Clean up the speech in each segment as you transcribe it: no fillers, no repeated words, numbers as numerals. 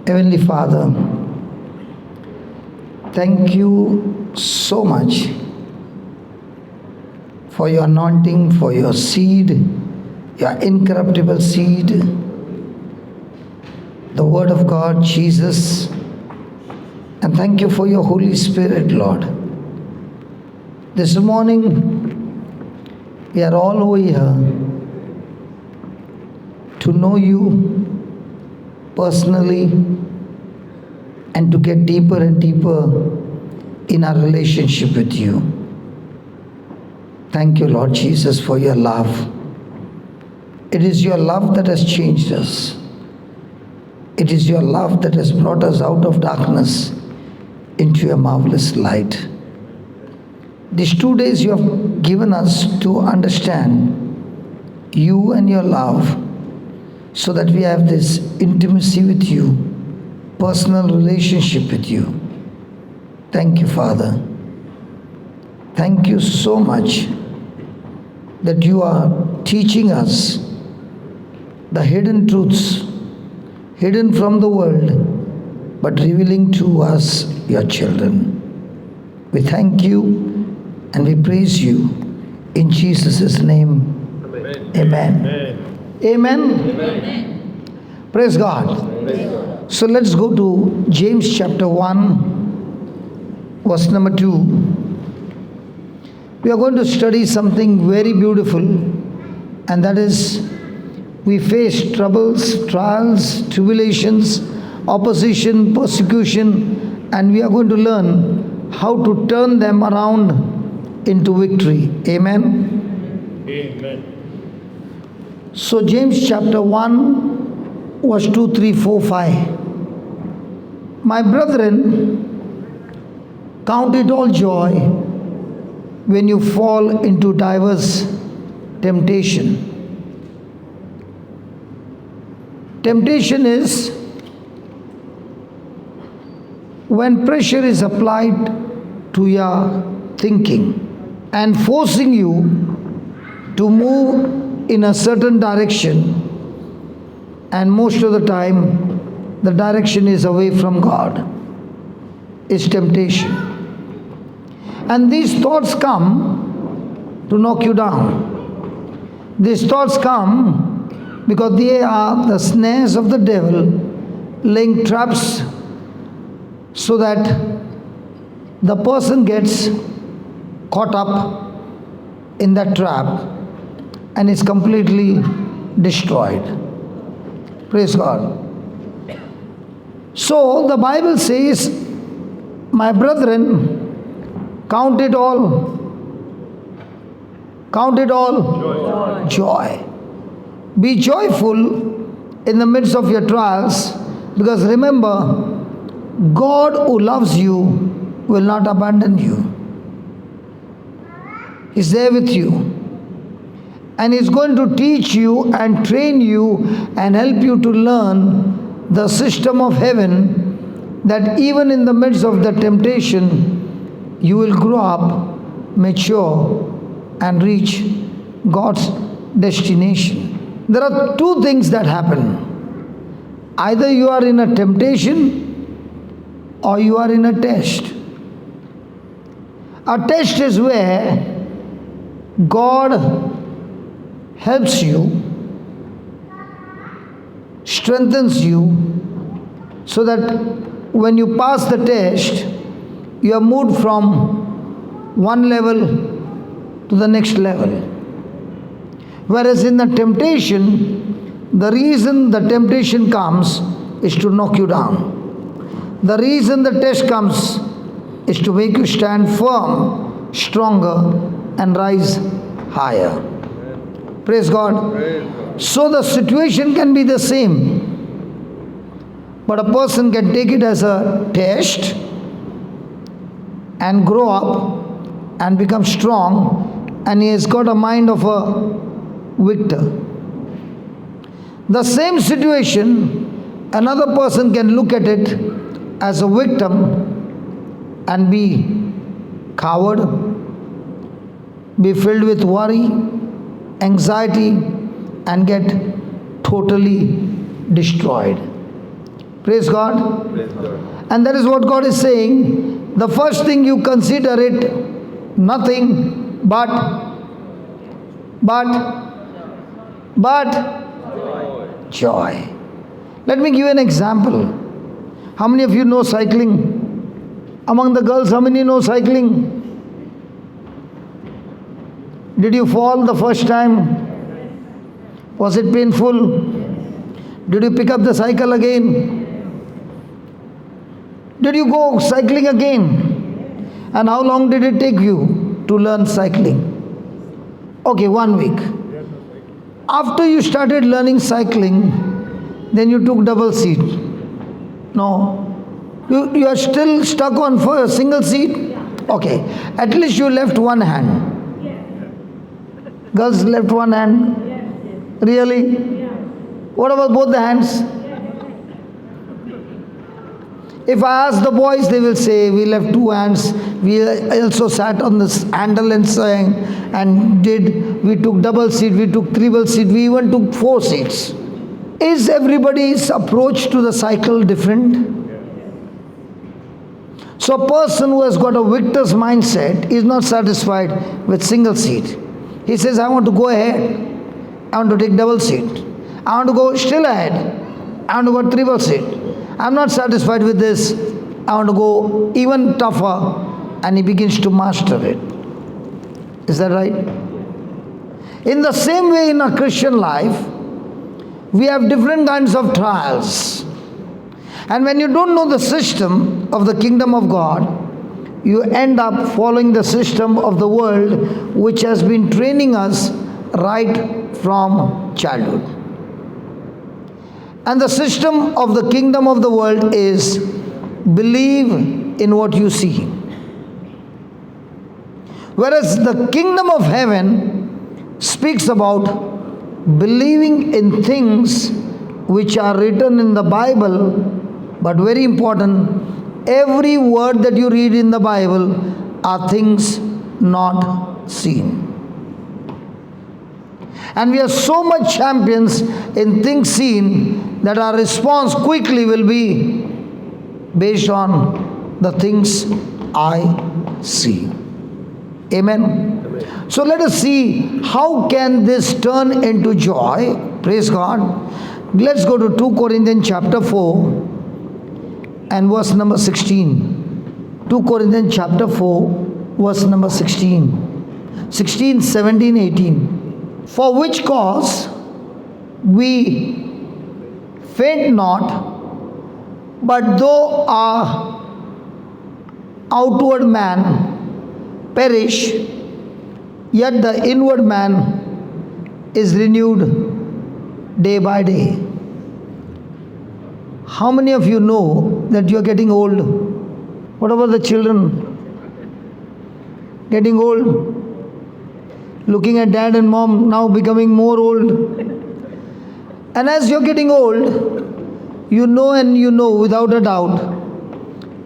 Heavenly Father, thank you so much for your anointing, for your seed, your incorruptible seed, the Word of God, Jesus. And thank you for your Holy Spirit, Lord. This morning, we are all over here to know you personally and to get deeper and deeper in our relationship with you. Thank you, Lord Jesus, for your love. It is your love that has changed us. It is your love that has brought us out of darkness into a marvelous light. These 2 days you have given us to understand you and your love so that we have this intimacy with you, personal relationship with you. Thank you, Father. Thank you so much that you are teaching us the hidden truths, hidden from the world, but revealing to us, your children. We thank you and we praise you in Jesus' name. Amen. Amen. Amen. Amen. Praise God. So let's go to James chapter 1, verse number 2. We are going to study something very beautiful, and that is we face troubles, trials, tribulations, opposition, persecution, and we are going to learn how to turn them around into victory. Amen? Amen. So James chapter 1, verse 2, 3, 4, 5. My brethren, count it all joy when you fall into diverse temptation. Temptation is when pressure is applied to your thinking and forcing you to move in a certain direction, and most of the time the direction is away from God. It's temptation. And these thoughts come to knock you down. These thoughts come because they are the snares of the devil laying traps so that the person gets caught up in that trap and is completely destroyed. Praise God. So the Bible says, my brethren, count it all joy. Be joyful in the midst of your trials, because remember, God who loves you will not abandon you. He's there with you. And He's going to teach you and train you and help you to learn the system of heaven, that even in the midst of the temptation, you will grow up, mature, and reach God's destination. There are two things that happen. Either you are in a temptation or you are in a test. A test is where God helps you, strengthens you, so that when you pass the test, you are moved from one level to the next level. Whereas in the temptation, the reason the temptation comes is to knock you down. The reason the test comes is to make you stand firm, stronger, and rise higher. Praise God. So the situation can be the same, but a person can take it as a test and grow up and become strong, and he has got a mind of a victor. The same situation, another person can look at it as a victim and be coward, be filled with worry, anxiety, and get totally destroyed. Praise God. And that is what God is saying. The first thing you consider it nothing but joy. Let me give you an example. How many of you know cycling? Among the girls, how many know cycling? Did you fall the first time? Was it painful? Did you pick up the cycle again? Did you go cycling again? And how long did it take you to learn cycling? Okay, 1 week. After you started learning cycling, then you took double seat. No. You are still stuck on for a single seat? Okay. At least you left one hand. Girls left one hand? Really? What about both the hands? If I ask the boys, they will say, we left two hands. We also sat on this handle and sang and we took double seat, we took triple seat, we even took 4 seats. Is everybody's approach to the cycle different? So a person who has got a victor's mindset is not satisfied with single seat. He says, I want to go ahead. I want to take double seat. I want to go still ahead. I want to go triple seat. I'm not satisfied with this. I want to go even tougher. And he begins to master it. Is that right? In the same way in our Christian life, we have different kinds of trials. And when you don't know the system of the kingdom of God, you end up following the system of the world, which has been training us right from childhood. And the system of the kingdom of the world is believe in what you see. Whereas the kingdom of heaven speaks about believing in things which are written in the Bible, but very important, every word that you read in the Bible are things not seen. And we are so much champions in things seen that our response quickly will be based on the things I see. Amen. So let us see how can this turn into joy. Praise God. Let's go to 2 Corinthians chapter 4 and verse number 16. 2 Corinthians chapter 4 verse number 16. 16, 17, 18. For which cause we faint not, but though our outward man perish, yet the inward man is renewed day by day. How many of you know that you are getting old? What about the children? Getting old? Looking at dad and mom now becoming more old. And as you're getting old, you know without a doubt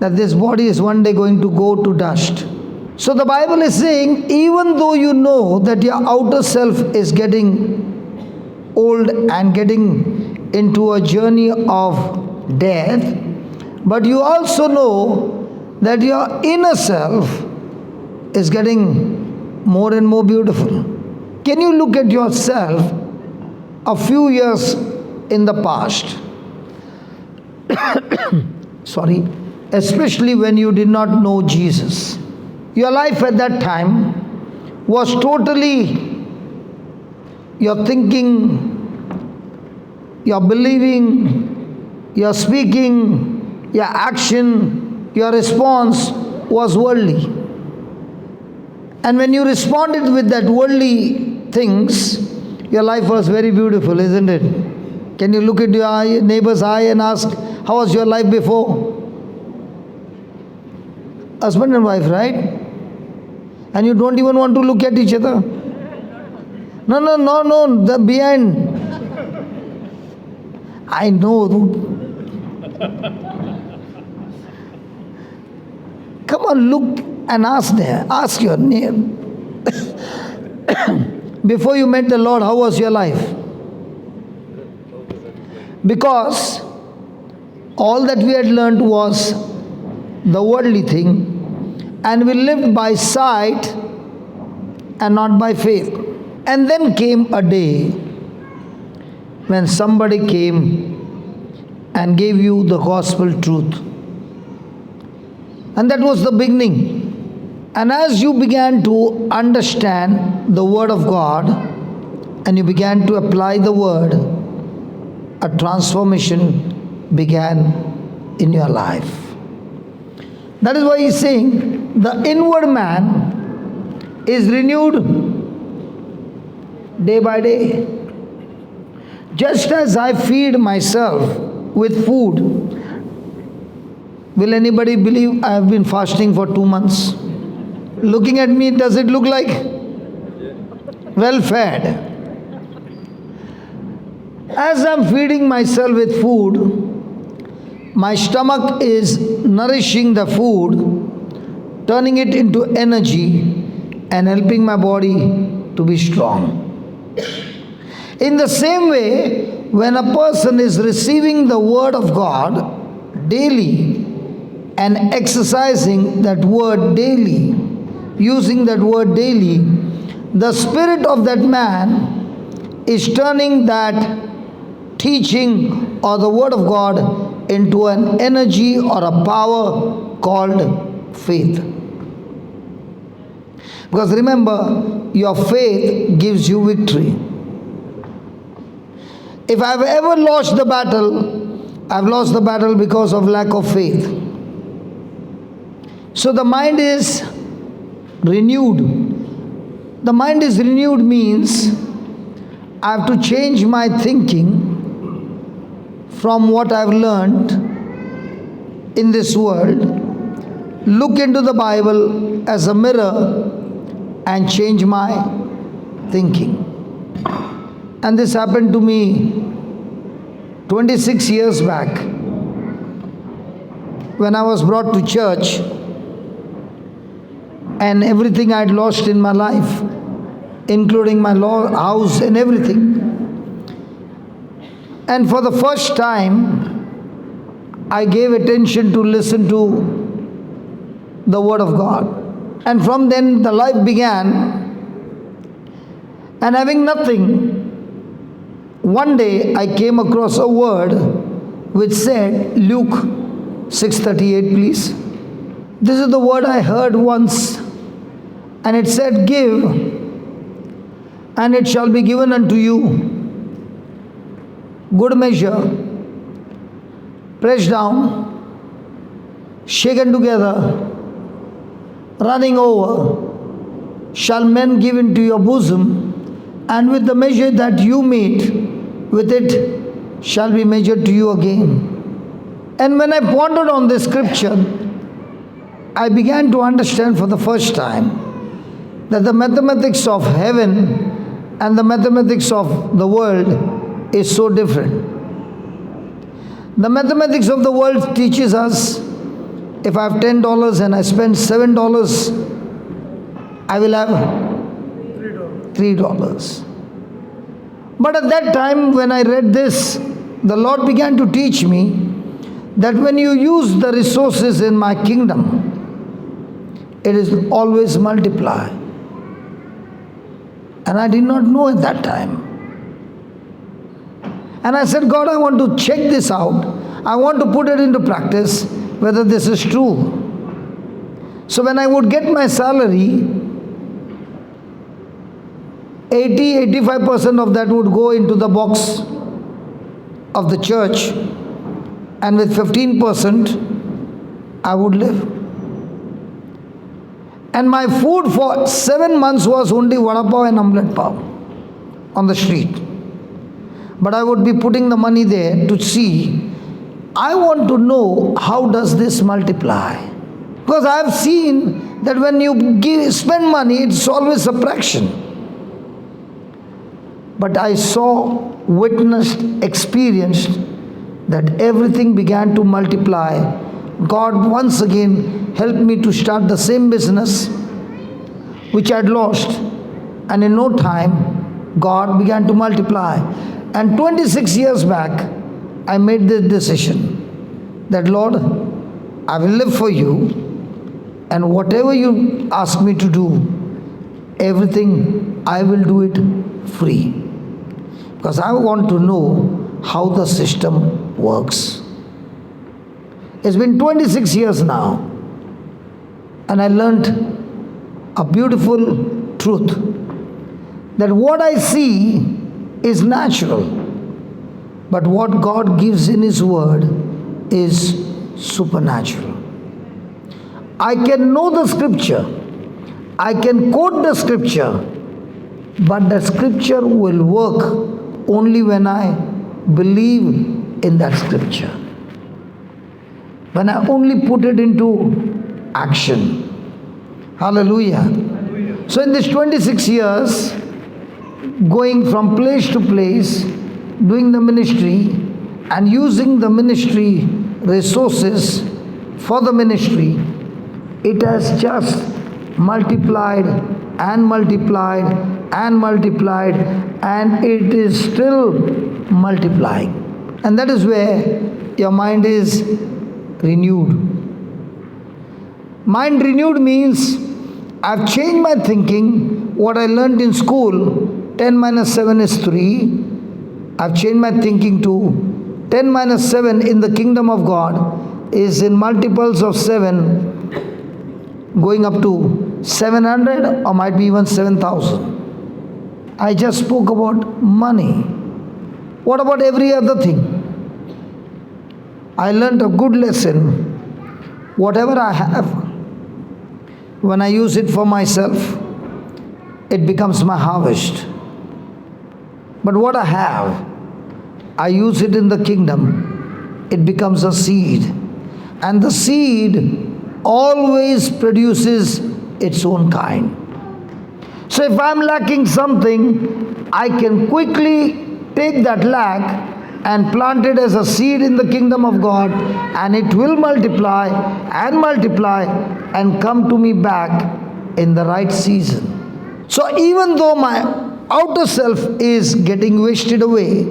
that this body is one day going to go to dust. So the Bible is saying, even though you know that your outer self is getting old and getting into a journey of death, but you also know that your inner self is getting more and more beautiful. Can you look at yourself a few years in the past? Sorry. Especially when you did not know Jesus. Your life at that time was totally your thinking, your believing, your speaking, your action, your response was worldly. And when you responded with that worldly things, your life was very beautiful, isn't it? Can you look at your neighbor's eye and ask, how was your life before? Husband and wife, right? And you don't even want to look at each other. No, the behind. I know. Come on, look and ask there. Ask your name. Before you met the Lord, how was your life? Because All that we had learned was the worldly thing, and we lived by sight and not by faith. And then came a day when somebody came and gave you the gospel truth. And that was the beginning. And as you began to understand the Word of God and you began to apply the Word, a transformation began in your life. That is why he's saying the inward man is renewed day by day. Just as I feed myself with food, will anybody believe I have been fasting for 2 months? Looking at me, does it look like well fed? As I'm feeding myself with food, my stomach is nourishing the food, turning it into energy and helping my body to be strong. In the same way, when a person is receiving the Word of God daily and exercising that Word daily, using that Word daily, the spirit of that man is turning that teaching or the Word of God into an energy or a power called faith. Because remember, your faith gives you victory. If I've ever lost the battle, I've lost the battle because of lack of faith. So the mind is renewed. The mind is renewed means I have to change my thinking from what I've learned in this world, look into the Bible as a mirror and change my thinking. And this happened to me 26 years back when I was brought to church and everything I had lost in my life, including my house and everything. And for the first time, I gave attention to listen to the Word of God. And from then the life began. And having nothing, one day I came across a word which said, Luke 6:38, please. This is the word I heard once. And it said, give, and it shall be given unto you. Good measure, pressed down, shaken together, running over, shall men give into your bosom, and with the measure that you meet, with it shall be measured to you again. And when I pondered on this scripture, I began to understand for the first time that the mathematics of heaven and the mathematics of the world is so different. The mathematics of the world teaches us if I have $10 and I spend $7, I will have $3. But at that time when I read this, the Lord began to teach me that when you use the resources in my kingdom, it is always multiply. And I did not know at that time. And I said, God, I want to check this out. I want to put it into practice, whether this is true. So when I would get my salary, 80-85% of that would go into the box of the church, and with 15% I would live. And my food for 7 months was only vada pav and omelette pav on the street. But I would be putting the money there to see, I want to know how does this multiply. Because I have seen that when you spend money, it's always subtraction. But I saw, witnessed, experienced that everything began to multiply. God once again helped me to start the same business which I had lost. And in no time, God began to multiply. And 26 years back, I made this decision that Lord, I will live for you, and whatever you ask me to do, everything I will do it free. Because I want to know how the system works. It's been 26 years now, and I learned a beautiful truth that what I see is natural, but what God gives in His Word is supernatural. I can know the scripture, I can quote the scripture, but the scripture will work only when I believe in that scripture, when I only put it into action. Hallelujah. So in this 26 years, going from place to place, doing the ministry and using the ministry resources for the ministry, it has just multiplied and multiplied and multiplied, and it is still multiplying. And that is where your mind is renewed. Mind renewed means I've changed my thinking. What I learned in school, 10 minus 7 is 3. I've changed my thinking to 10 minus 7 in the kingdom of God is in multiples of 7, going up to 700 or might be even 7,000. I just spoke about money. What about every other thing? I learned a good lesson. Whatever I have, when I use it for myself, it becomes my harvest. But what I have, I use it in the kingdom, it becomes a seed. And the seed always produces its own kind. So if I'm lacking something, I can quickly take that lack and plant it as a seed in the kingdom of God, and it will multiply and come to me back in the right season. So even though my outer self is getting wasted away,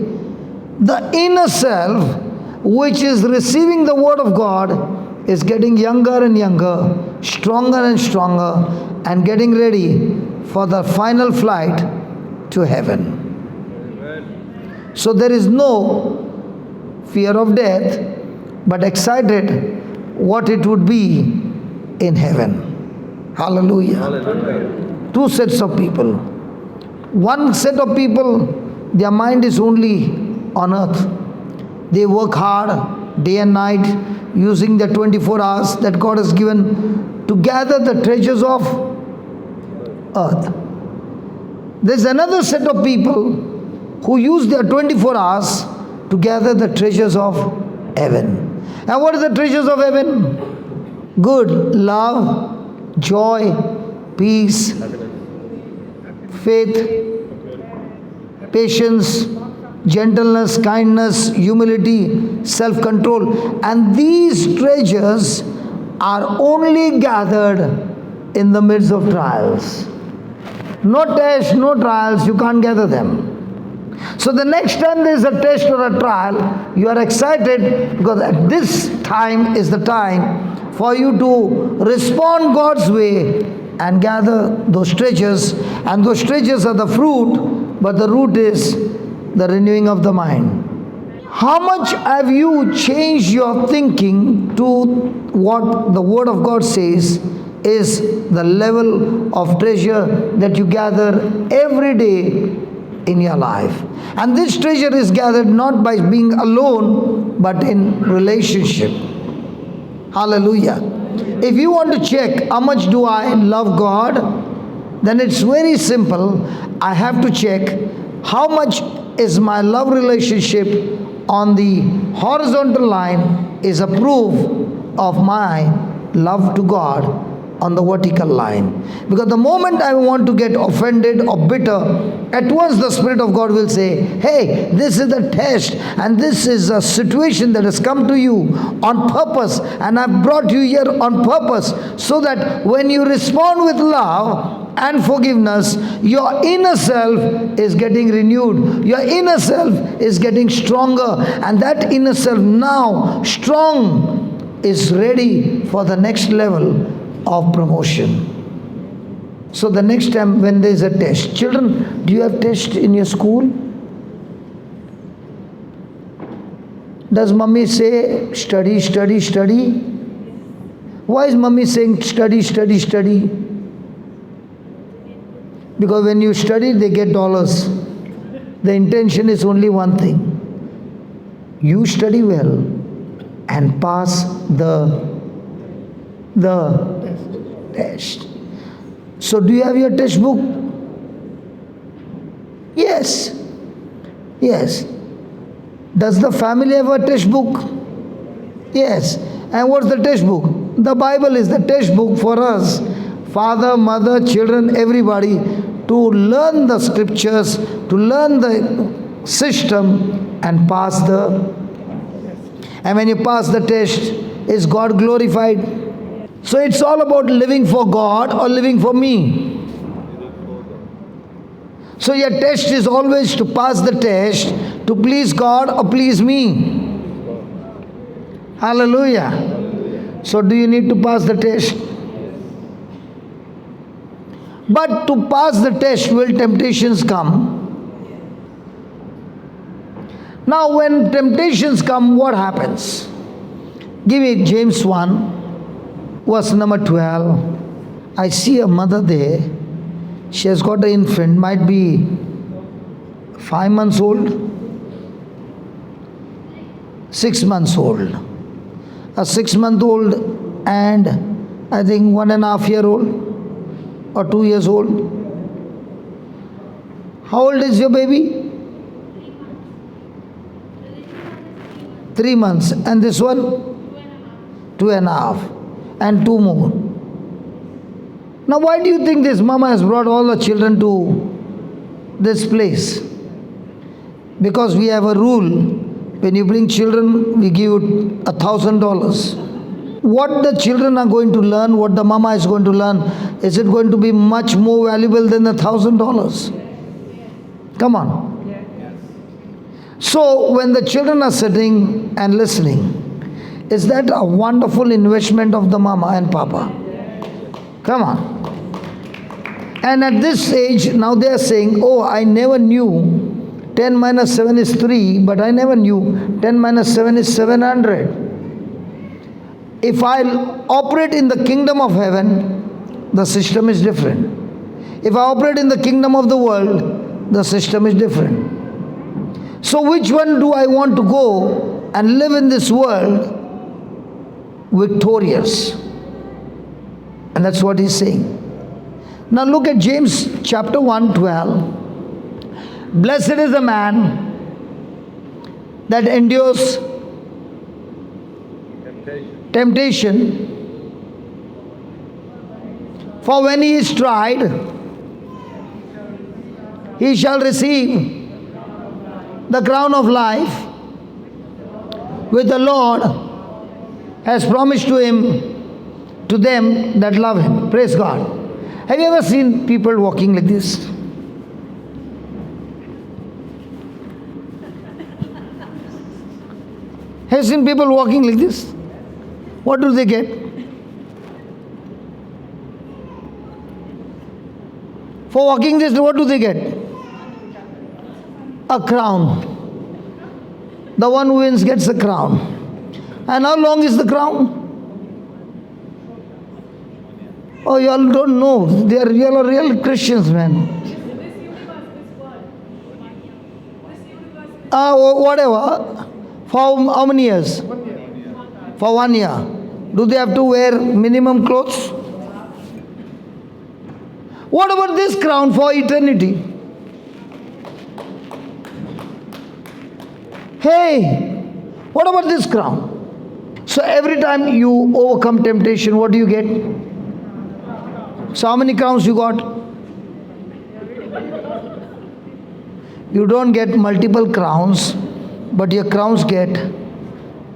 the inner self, which is receiving the word of God, is getting younger and younger, stronger and stronger, and getting ready for the final flight to heaven. So there is no fear of death, but excited what it would be in heaven. Hallelujah. Hallelujah. Two sets of people. One set of people, their mind is only on earth. They work hard day and night, using the 24 hours that God has given to gather the treasures of earth. There's another set of people who use their 24 hours to gather the treasures of heaven. And what are the treasures of heaven? Good, love, joy, peace, faith, patience, gentleness, kindness, humility, self-control. And these treasures are only gathered in the midst of trials. No tests, no trials, you can't gather them. So the next time there is a test or a trial, you are excited because at this time is the time for you to respond God's way and gather those treasures. And those treasures are the fruit, but the root is the renewing of the mind. How much have you changed your thinking to what the Word of God says is the level of treasure that you gather every day in your life? And this treasure is gathered not by being alone, but in relationship. Hallelujah. If you want to check how much do I love God, then it's very simple. I have to check how much is my love relationship on the horizontal line is a proof of my love to God on the vertical line. Because the moment I want to get offended or bitter, at once the Spirit of God will say, hey, this is a test and this is a situation that has come to you on purpose, and I've brought you here on purpose, so that when you respond with love and forgiveness, your inner self is getting renewed. Your inner self is getting stronger, and that inner self now strong is ready for the next level of promotion. So the next time when there is a test, children, do you have test in your school? Does mummy say study, study, study? Why is mummy saying study, study, study? Because when you study, they get dollars. The intention is only one thing. You study well and pass the test. So do you have your test book? Yes. Yes. Does the family have a test book? Yes. And what's the test book? The Bible is the test book for us. Father, mother, children, everybody, to learn the scriptures, to learn the system and pass the. And when you pass the test, is God glorified? So it's all about living for God or living for me. So your test is always to pass the test, to please God or please me. Hallelujah. So do you need to pass the test? But to pass the test, will temptations come? Now when temptations come, what happens? Give me James 1, verse number 12. I see a mother there. She has got an infant, might be 5 months old, 6 months old. A 6-month-old and I think 1.5-year-old or 2 years old. How old is your baby? 3 months. And this one? 2.5. And 2 more. Now why do you think this mama has brought all the children to this place? Because we have a rule. When you bring children, we give you $1,000. What the children are going to learn, what the mama is going to learn, is it going to be much more valuable than the $1,000? Come on. So when the children are sitting and listening, is that a wonderful investment of the mama and papa? Come on. And at this age, now they are saying, oh, I never knew 10 minus 7 is 3, but I never knew 10 minus 7 is 700. If I operate in the kingdom of heaven, the system is different. If I operate in the kingdom of the world, the system is different. So which one do I want to go and live in this world victorious? And that's what he's saying. Now look at James chapter 1:12. Blessed is the man that endures temptation. For when he is tried, he shall receive the crown of life which the Lord has promised to him, to them that love him. Praise God. Have you ever seen people walking like this? Have you seen people walking like this? What do they get? For walking this, what do they get? A crown. The one who wins gets a crown. And how long is the crown? Oh, you all don't know. They are real Christians, man. Whatever. For how many years? For 1 year. Do they have to wear minimum clothes? What about this crown for eternity? Hey, what about this crown? So every time you overcome temptation, what do you get? So how many crowns you got? You don't get multiple crowns, but your crowns get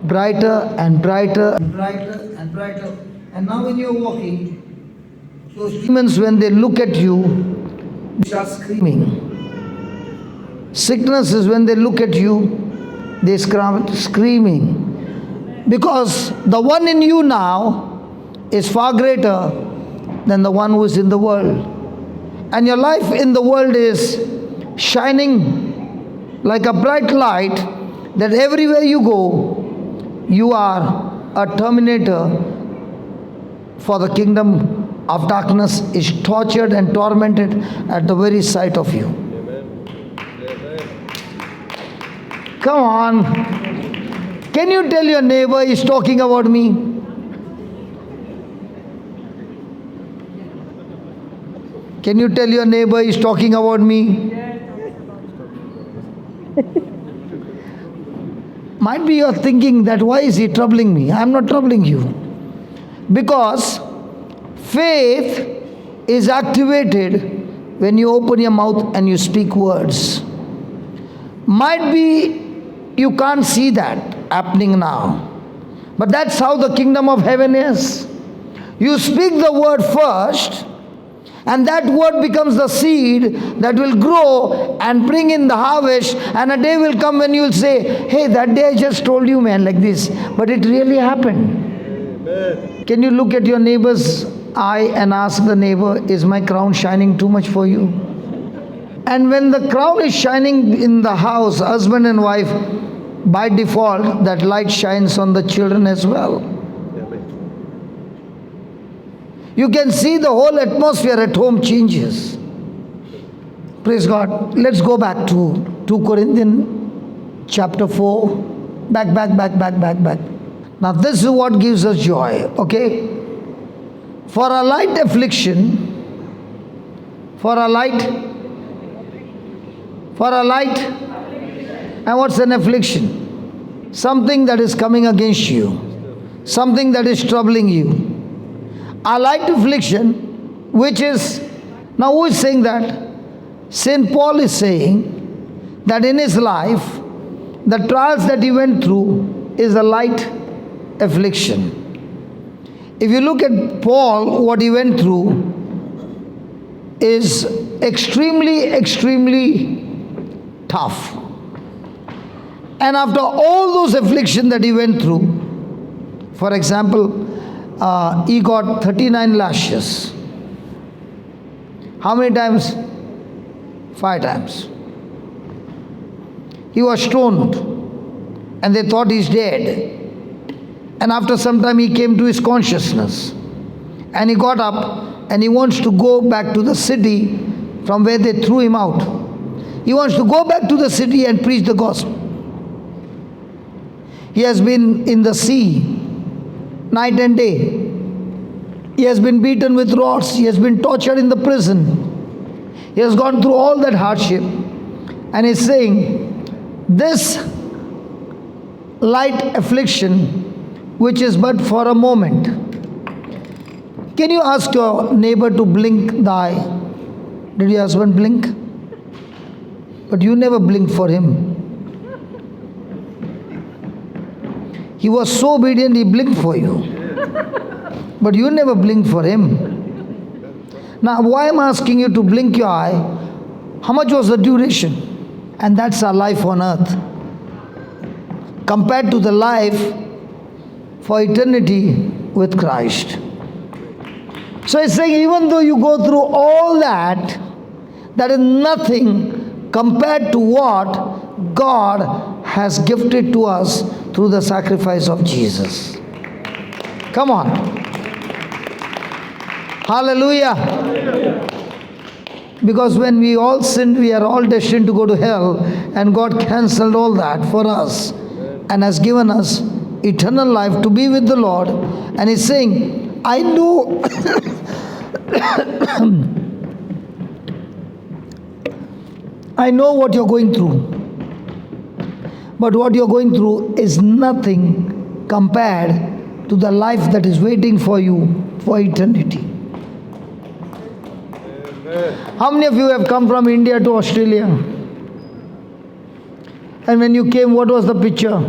brighter and brighter and brighter and brighter. And now when you're walking, those demons, when they look at you, they start screaming. Sicknesses, when they look at you, they start screaming. Because the one in you now is far greater than the one who is in the world. And your life in the world is shining like a bright light that everywhere you go, you are a terminator for the kingdom of darkness is tortured and tormented at the very sight of you. Come on. Can you tell your neighbor he's talking about me? Can you tell your neighbor he's talking about me? Might be you're thinking that why is he troubling me? I'm not troubling you. Because faith is activated when you open your mouth and you speak words. Might be you can't see that happening now. But that's how the kingdom of heaven is. You speak the word first, and that word becomes the seed that will grow and bring in the harvest. And a day will come when you will say, hey, that day I just told you, man, like this. But it really happened. Amen. Can you look at your neighbor's eye and ask the neighbor, is my crown shining too much for you? And when the crown is shining in the house, husband and wife, by default, that light shines on the children as well. You can see the whole atmosphere at home changes. Praise God. Let's go back to 2 Corinthians chapter 4. Back. Now this is what gives us joy, okay? For a light affliction, and what's an affliction? Something that is coming against you. Something that is troubling you. A light affliction, which is, now who is saying that? St. Paul is saying that in his life, the trials that he went through is a light affliction. If you look at Paul, what he went through is extremely tough. And after all those afflictions that he went through, for example, he got 39 lashes. How many times? 5 times. He was stoned and they thought he's dead. And after some time he came to his consciousness and he got up and he wants to go back to the city from where they threw him out. He wants to go back to the city and preach the gospel. He has been in the sea night and day. He has been beaten with rods. He has been tortured in the prison. He has gone through all that hardship. And he's saying, this light affliction, which is but for a moment. Can you ask your neighbor to blink the eye? Did your husband blink? But you never blinked for him. He was so obedient, he blinked for you. But you never blinked for him. Now, why am I asking you to blink your eye? How much was the duration? And that's our life on earth. Compared to the life for eternity with Christ. So it's saying even though you go through all that, that is nothing compared to what God has gifted to us through the sacrifice of Jesus. Come on. Hallelujah. Because when we all sinned, we are all destined to go to hell, and God cancelled all that for us and has given us eternal life to be with the Lord. And He's saying, I know I know what you're going through, but what you're going through is nothing compared to the life that is waiting for you for eternity. How many of you have come from India to Australia? And when you came, what was the picture?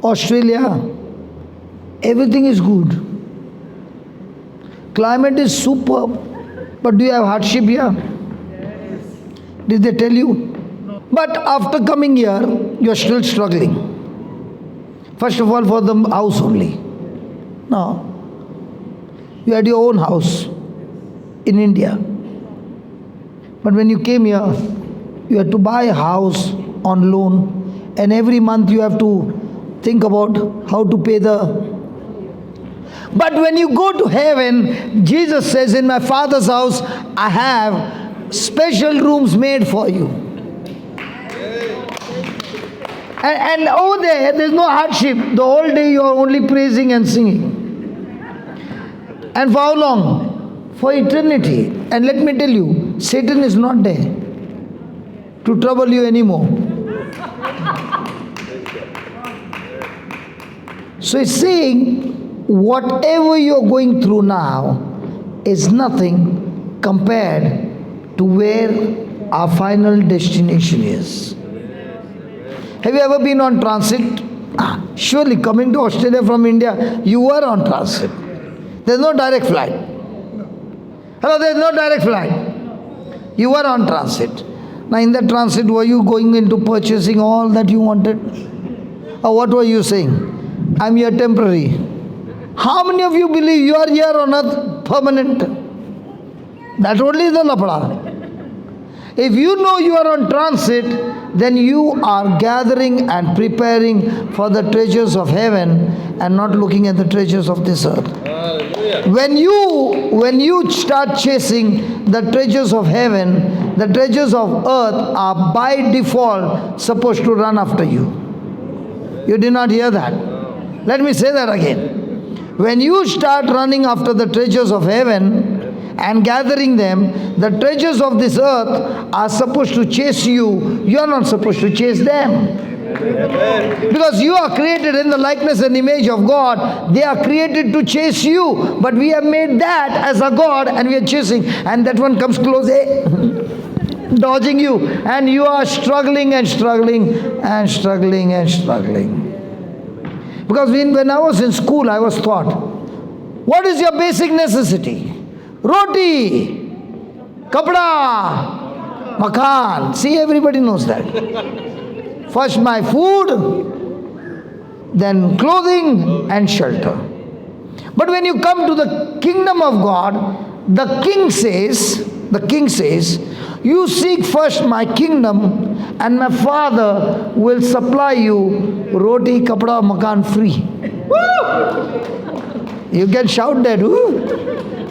Australia, everything is good. Climate is superb. But do you have hardship here? Yes. Did they tell you? No. But after coming here, you're still struggling. First of all, for the house only. No. You had your own house in India. But when you came here, you had to buy a house on loan, and every month you have to think about how to pay the... But when you go to heaven, Jesus says, in my Father's house, I have special rooms made for you. And over there's no hardship. The whole day you are only praising and singing. And for how long? For eternity. And let me tell you, Satan is not there to trouble you anymore. So it's saying, whatever you're going through now is nothing compared to where our final destination is. Have you ever been on transit? Surely coming to Australia from India, you were on transit. There's no direct flight. Hello, there's no direct flight. You were on transit. Now in that transit, were you going into purchasing all that you wanted? Or what were you saying? I'm here temporary. How many of you believe you are here on earth permanent? That only is the lapda. If you know you are on transit, then you are gathering and preparing for the treasures of heaven and not looking at the treasures of this earth. When you start chasing the treasures of heaven, the treasures of earth are by default supposed to run after you. You did not hear that. Let me say that again. When you start running after the treasures of heaven and gathering them, the treasures of this earth are supposed to chase you. You are not supposed to chase them. Because you are created in the likeness and image of God. They are created to chase you. But we have made that as a God and we are chasing. And that one comes close, dodging you. And you are struggling and struggling and struggling and struggling. Because when I was in school, I was taught, what is your basic necessity? Roti, kapda, makan. See, everybody knows that. First my food, then clothing and shelter. But when you come to the kingdom of God, the king says, you seek first my kingdom and my Father will supply you roti, kapda, makan free. You can shout that,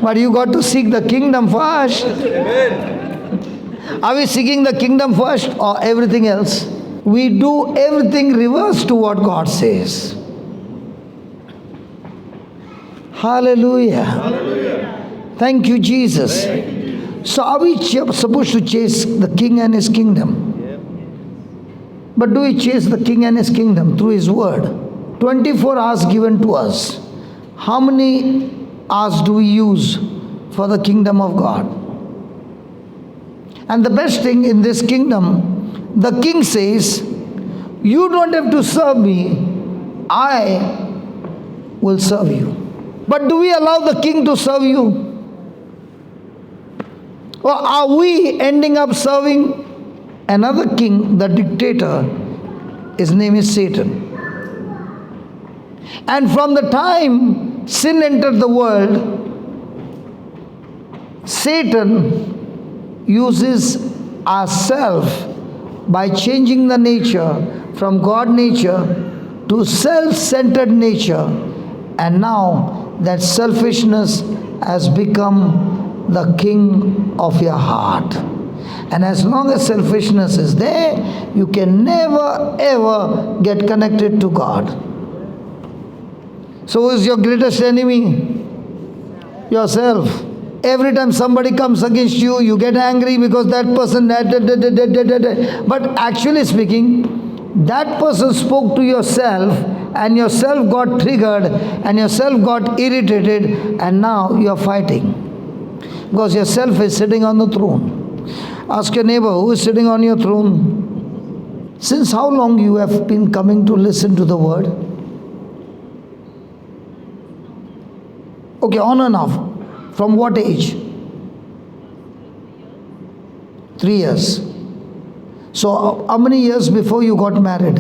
but you got to seek the kingdom first. Amen. Are we seeking the kingdom first or everything else? We do everything reverse to what God says. Hallelujah. Hallelujah. Thank you, Jesus. Thank you. So are we supposed to chase the king and his kingdom? Yeah. But do we chase the king and his kingdom through his word? 24 hours given to us. How many hours do we use for the kingdom of God? And the best thing in this kingdom, the king says, you don't have to serve me, I will serve you. But do we allow the king to serve you? Or are we ending up serving another king, the dictator? His name is Satan. And from the time sin entered the world, Satan uses ourself by changing the nature from God nature to self-centered nature, and now that selfishness has become the king of your heart. And as long as selfishness is there, you can never ever get connected to God. So who is your greatest enemy? Yourself. Every time somebody comes against you, you get angry because that person... But actually speaking, that person spoke to yourself and yourself got triggered and yourself got irritated and now you are fighting. Because yourself is sitting on the throne. Ask your neighbor, who is sitting on your throne? Since how long you have been coming to listen to the word? Okay, on and off. From what age? 3 years. So how many years before you got married?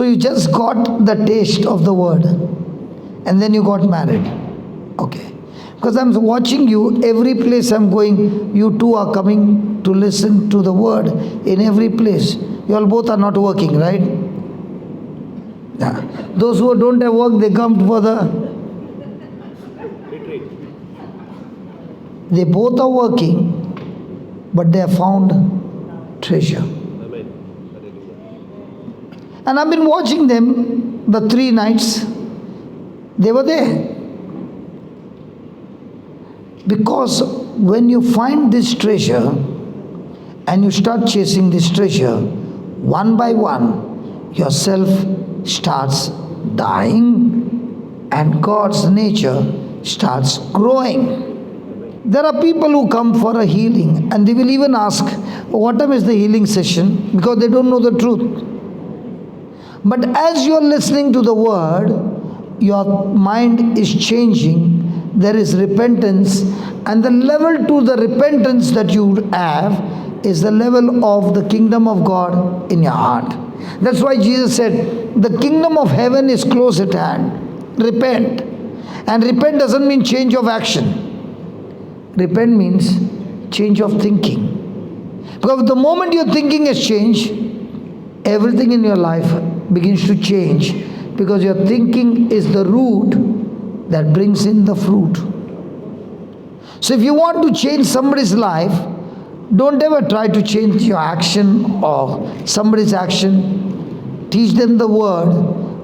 So you just got the taste of the word and then you got married. Okay. Because I'm watching you, every place I'm going, you two are coming to listen to the word in every place. You all both are not working, right? Yeah. Those who don't have work, they come for the... They both are working, but they have found treasure. And I've been watching them the 3 nights. They were there. Because when you find this treasure and you start chasing this treasure, one by one, yourself starts dying and God's nature starts growing. There are people who come for a healing and they will even ask, what time is the healing session? Because they don't know the truth. But as you are listening to the word, your mind is changing. There is repentance, and the level to the repentance that you have is the level of the kingdom of God in your heart. That's why Jesus said, the kingdom of heaven is close at hand. Repent. And repent doesn't mean change of action. Repent means change of thinking. Because the moment your thinking has changed, everything in your life begins to change. Because your thinking is the root that brings in the fruit. So if you want to change somebody's life, don't ever try to change your action or somebody's action. Teach them the word,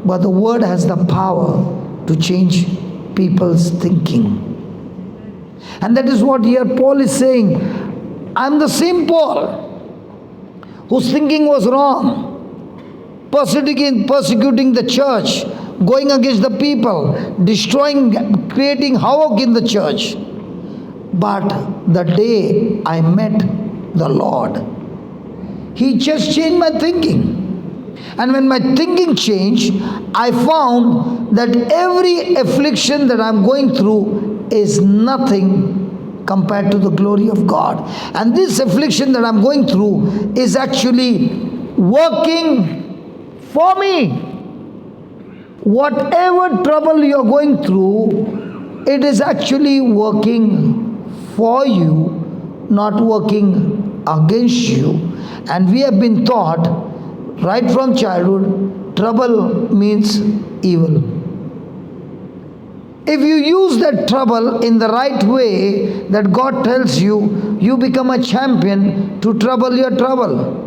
but the word has the power to change people's thinking. And that is what here Paul is saying. I'm the same Paul whose thinking was wrong, persecuting the church, going against the people, destroying, creating havoc in the church. But the day I met the Lord, He just changed my thinking. And when my thinking changed, I found that every affliction that I'm going through is nothing compared to the glory of God. And this affliction that I'm going through is actually working for me. Whatever trouble you're going through, it is actually working for you, not working against you. And we have been taught right from childhood, trouble means evil. If you use that trouble in the right way that God tells you, you become a champion to trouble your trouble.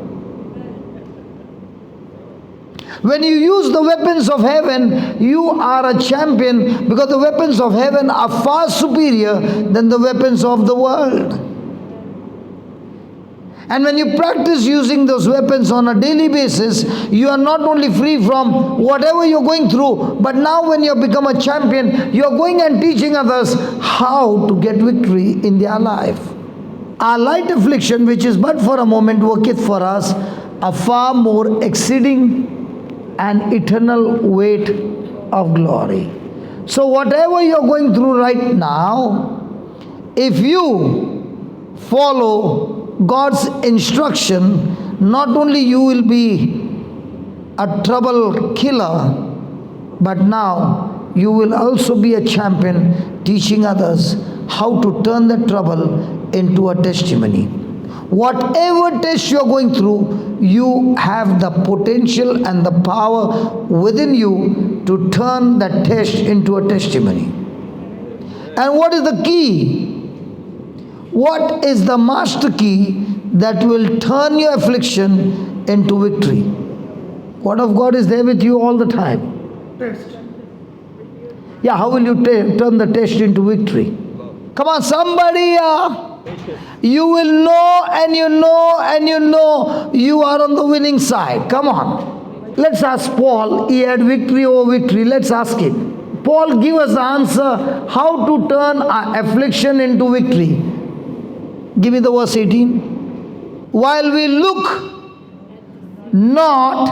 When you use the weapons of heaven, you are a champion because the weapons of heaven are far superior than the weapons of the world. And when you practice using those weapons on a daily basis, you are not only free from whatever you're going through, but now when you become a champion, you're going and teaching others how to get victory in their life. Our light affliction, which is but for a moment, worketh for us a far more exceeding and eternal weight of glory. So whatever you're going through right now, if you follow God's instruction, not only you will be a trouble killer, but now you will also be a champion teaching others how to turn the trouble into a testimony. Whatever test you are going through, you have the potential and the power within you to turn that test into a testimony. And what is the key? What is the master key that will turn your affliction into victory? Word of God is there with you all the time. Test. Yeah, how will you turn the test into victory? Come on, somebody, you will know and you know and you know you are on the winning side. Come on. Let's ask Paul. He had victory over victory. Let's ask him. Paul, give us the answer how to turn our affliction into victory. Give me the verse 18. While we look not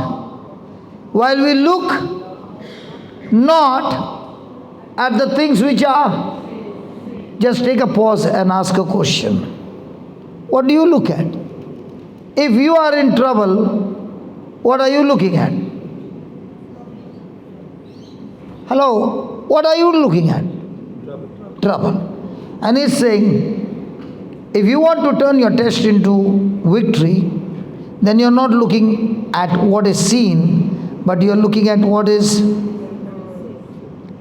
at the things which are, just take a pause and ask a question. What do you look at? If you are in trouble, what are you looking at? Hello, what are you looking at? Trouble. And he's saying, if you want to turn your test into victory, then you're not looking at what is seen, but you're looking at what is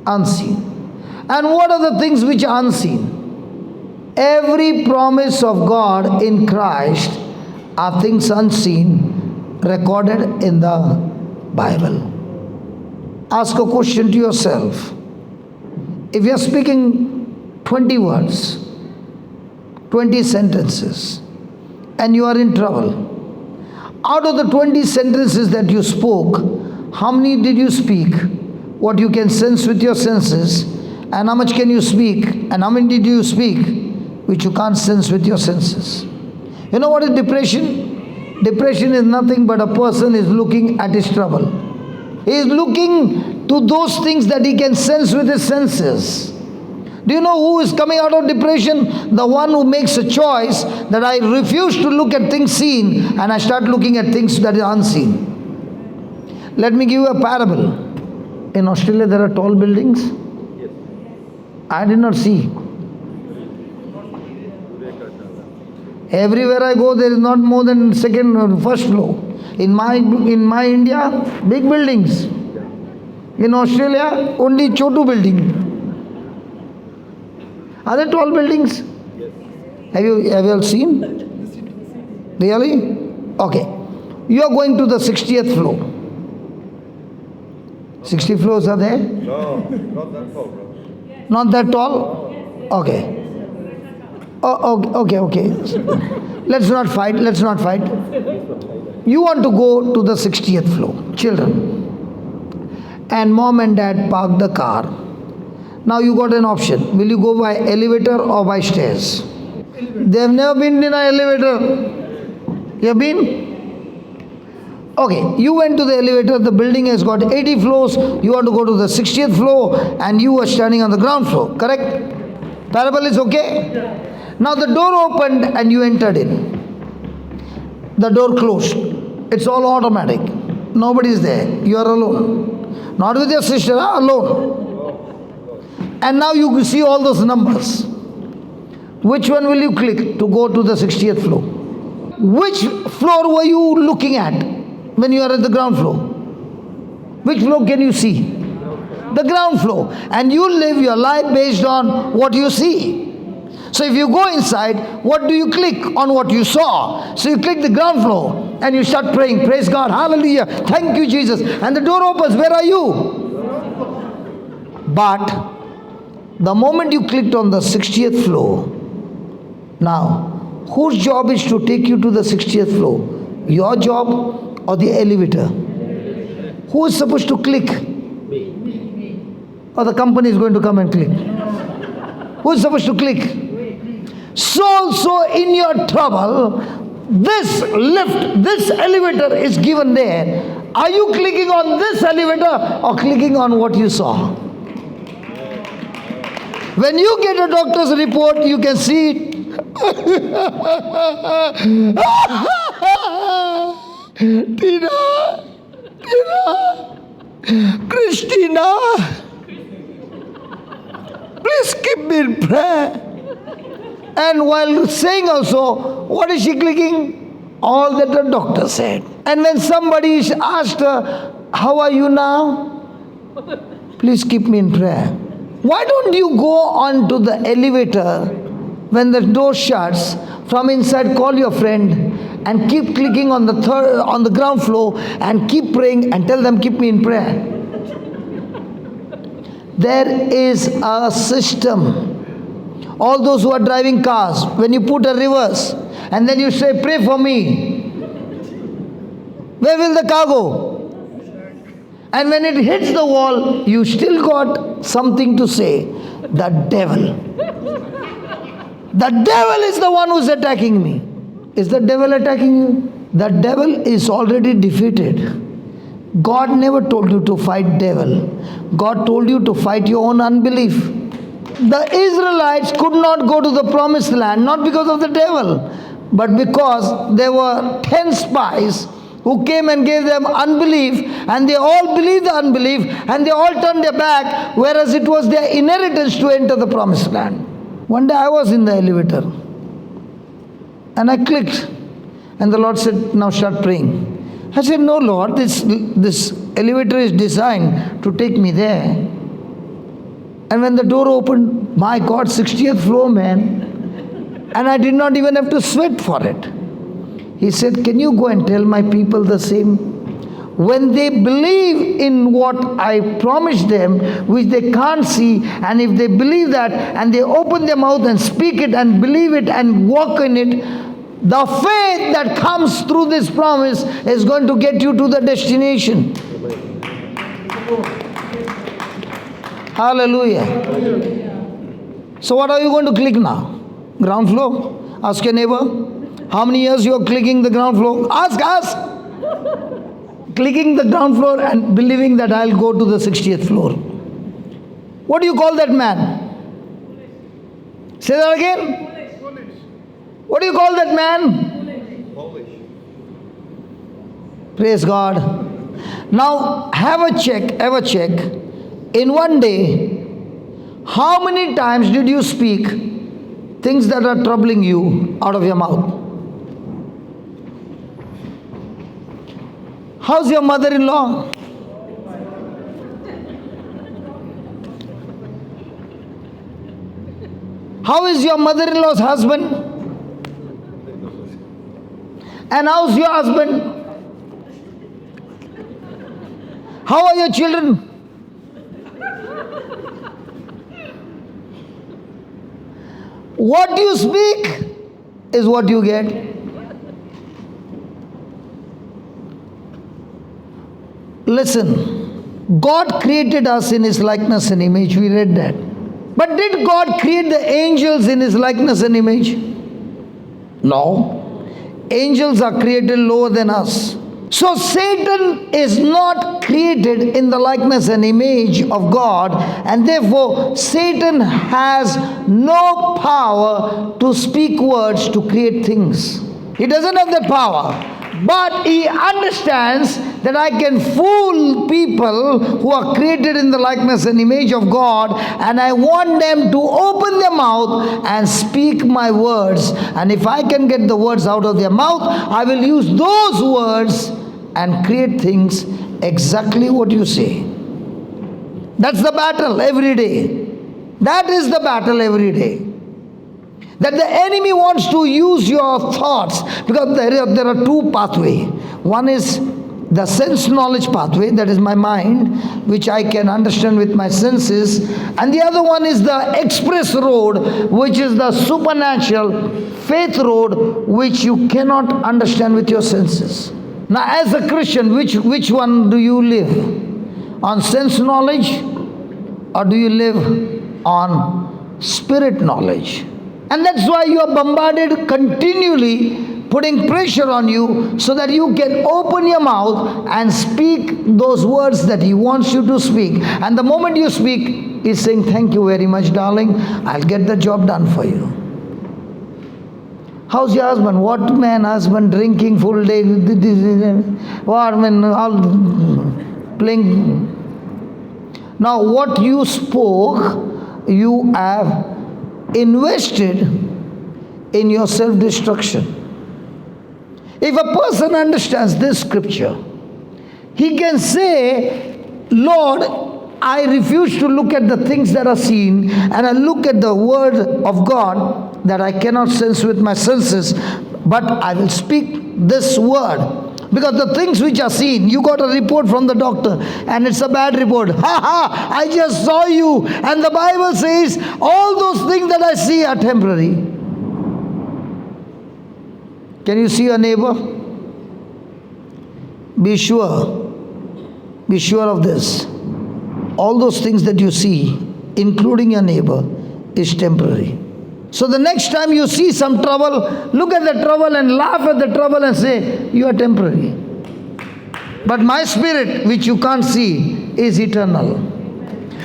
unseen. And what are the things which are unseen? Every promise of God in Christ are things unseen recorded in the Bible. Ask a question to yourself. If you're speaking 20 words, 20 sentences, and you are in trouble, out of the 20 sentences that you spoke, how many did you speak? What you can sense with your senses, and how much can you speak? And how many did you speak which you can't sense with your senses? You know what is depression? Depression is nothing but a person is looking at his trouble. He is looking to those things that he can sense with his senses. Do you know who is coming out of depression? The one who makes a choice that I refuse to look at things seen and I start looking at things that are unseen. Let me give you a parable. In Australia there are tall buildings. I did not see. Everywhere I go there is not more than second or first floor. In my India, big buildings. In Australia, only chotu building. Are there tall buildings? Have you all seen? Really? Okay. You are going to the 60th floor. 60 floors are there? No, not that tall, bro. Not that tall? Okay. Oh, okay. Let's not fight. You want to go to the 60th floor, children. And mom and dad park the car. Now you got an option. Will you go by elevator or by stairs? They have never been in an elevator. You have been? Okay, you went to the elevator, the building has got 80 floors, you want to go to the 60th floor and you are standing on the ground floor, correct? Parable is okay? Now the door opened and you entered in. The door closed. It's all automatic. Nobody is there. You are alone. Not with your sister, alone. And now you see all those numbers. Which one will you click to go to the 60th floor? Which floor were you looking at when you are at the ground floor? Which floor can you see? The ground floor. And you live your life based on what you see. So if you go inside, what do you click? On what you saw. So you click the ground floor and you start praying. Praise God. Hallelujah. Thank you, Jesus. And the door opens. Where are you? But the moment you clicked on the 60th floor, now, whose job is to take you to the 60th floor? Your job or the elevator? Who is supposed to click? Or the company is going to come and click? Who is supposed to click? So in your trouble, this lift, this elevator is given there. Are you clicking on this elevator or clicking on what you saw? When you get a doctor's report, you can see it. Tina, Christina, please keep me in prayer. And while saying also, what is she clicking? All that the doctor said. And when somebody asked her, how are you now? Please keep me in prayer. Why don't you go on to the elevator when the door shuts, from inside call your friend and keep clicking on the ground floor and keep praying and tell them keep me in prayer. There is a system. All those who are driving cars, when you put a reverse and then you say pray for me, where will the car go? And when it hits the wall, you still got something to say. The devil. The devil is the one who's attacking me. Is the devil attacking you? The devil is already defeated. God never told you to fight devil. God told you to fight your own unbelief. The Israelites could not go to the promised land, not because of the devil, but because there were 10 spies who came and gave them unbelief, and they all believed the unbelief, and they all turned their back, whereas it was their inheritance to enter the promised land. One day I was in the elevator, and I clicked, and the Lord said, now start praying. I said, no Lord, this elevator is designed to take me there. And when the door opened, my God, 60th floor, man, and I did not even have to sweat for it. He said, can you go and tell my people the same? When they believe in what I promised them, which they can't see, and if they believe that, and they open their mouth and speak it and believe it and walk in it, the faith that comes through this promise is going to get you to the destination. Hallelujah. So what are you going to click now? Ground floor? Ask your neighbor. How many years you are clicking the ground floor? Ask. Clicking the ground floor and believing that I'll go to the 60th floor. What do you call that man? Say that again. What do you call that man? Polish. Praise God. Now have a check. In one day, how many times did you speak things that are troubling you out of your mouth? How's your mother-in-law? How is your mother-in-law's husband? And how's your husband? How are your children? What you speak is what you get. Listen, God created us in His likeness and image. We read that. But did God create the angels in His likeness and image? No. Angels are created lower than us. So Satan is not created in the likeness and image of God, and therefore Satan has no power to speak words to create things. He doesn't have that power. But he understands that I can fool people who are created in the likeness and image of God, and I want them to open their mouth and speak my words. And if I can get the words out of their mouth, I will use those words and create things exactly what you say. That's the battle every day. That is the battle every day. That the enemy wants to use your thoughts, because there are two pathways. One is the sense knowledge pathway, that is my mind, which I can understand with my senses, and the other one is the express road, which is the supernatural faith road, which you cannot understand with your senses. Now as a Christian, which one do you live? On sense knowledge, or do you live on spirit knowledge? And that's why you are bombarded continually, putting pressure on you so that you can open your mouth and speak those words that He wants you to speak. And the moment you speak, He's saying, thank you very much, darling. I'll get the job done for you. How's your husband? What man husband drinking full day? What man all playing? Now what you spoke, you have invested in your self-destruction. If a person understands this scripture, he can say, Lord, I refuse to look at the things that are seen, and I look at the word of God that I cannot sense with my senses, but I will speak this word. Because the things which are seen, you got a report from the doctor and it's a bad report. I just saw you, and the Bible says all those things that I see are temporary. Can you see your neighbor? Be sure of this. All those things that you see, including your neighbor, is temporary. So the next time you see some trouble, look at the trouble and laugh at the trouble and say, you are temporary. But my spirit, which you can't see, is eternal.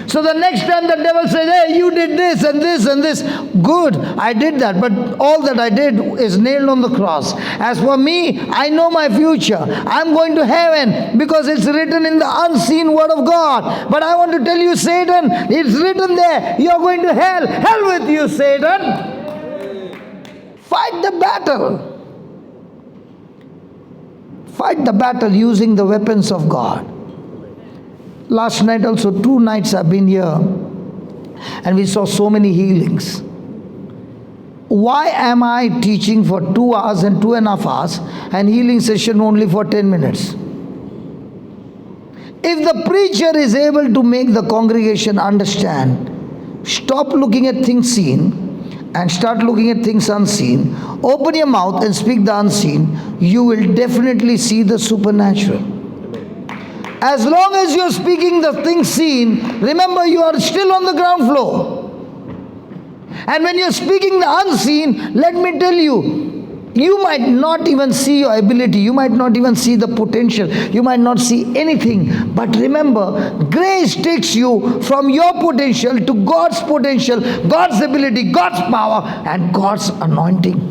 So the next time the devil says, hey, you did this and this and this. Good, I did that. But all that I did is nailed on the cross. As for me, I know my future. I'm going to heaven because it's written in the unseen word of God. But I want to tell you, Satan, it's written there. You're going to hell. Hell with you, Satan. Fight the battle. Fight the battle using the weapons of God. Last night also, 2 nights I've been here and we saw so many healings. Why am I teaching for 2 hours and 2.5 hours and healing session only for 10 minutes? If the preacher is able to make the congregation understand, stop looking at things seen and start looking at things unseen, open your mouth and speak the unseen, you will definitely see the supernatural. As long as you're speaking the things seen, remember you are still on the ground floor. And when you're speaking the unseen, let me tell you, you might not even see your ability, you might not even see the potential, you might not see anything. But remember, grace takes you from your potential to God's potential, God's ability, God's power, and God's anointing.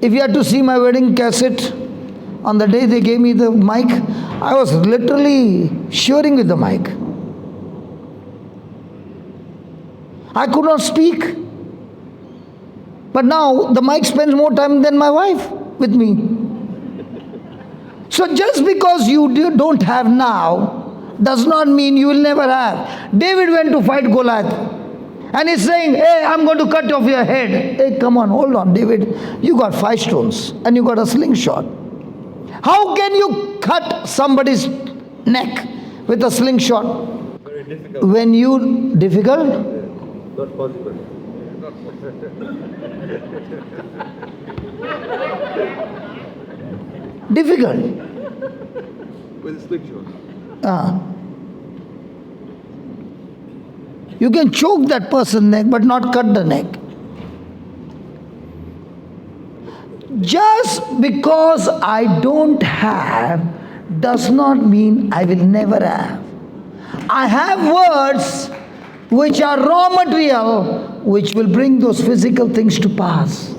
If you had to see my wedding cassette, on the day they gave me the mic, I was literally shivering with the mic. I could not speak. But now the mic spends more time than my wife with me. So just because you don't have now does not mean you will never have. David went to fight Goliath and he's saying, hey, I'm going to cut off your head. Hey, come on, hold on, David. You got 5 stones and you got a slingshot. How can you cut somebody's neck with a slingshot? Very difficult. When you... Difficult? Not possible. Not Difficult. With a slingshot. You can choke that person's neck but not cut the neck. Just because I don't have does not mean I will never have. I have words which are raw material which will bring those physical things to pass.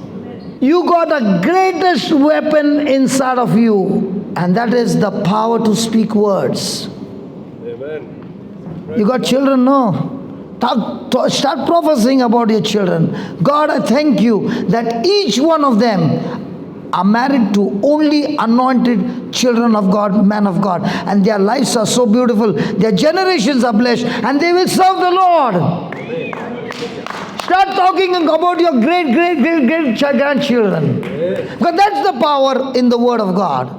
You got the greatest weapon inside of you, and that is the power to speak words. Amen. You got children, no? Start prophesying about your children. God, I thank you that each one of them are married to only anointed children of God, men of God, and their lives are so beautiful, their generations are blessed, and they will serve the Lord. Start talking about your great grandchildren, because that's the power in the Word of God.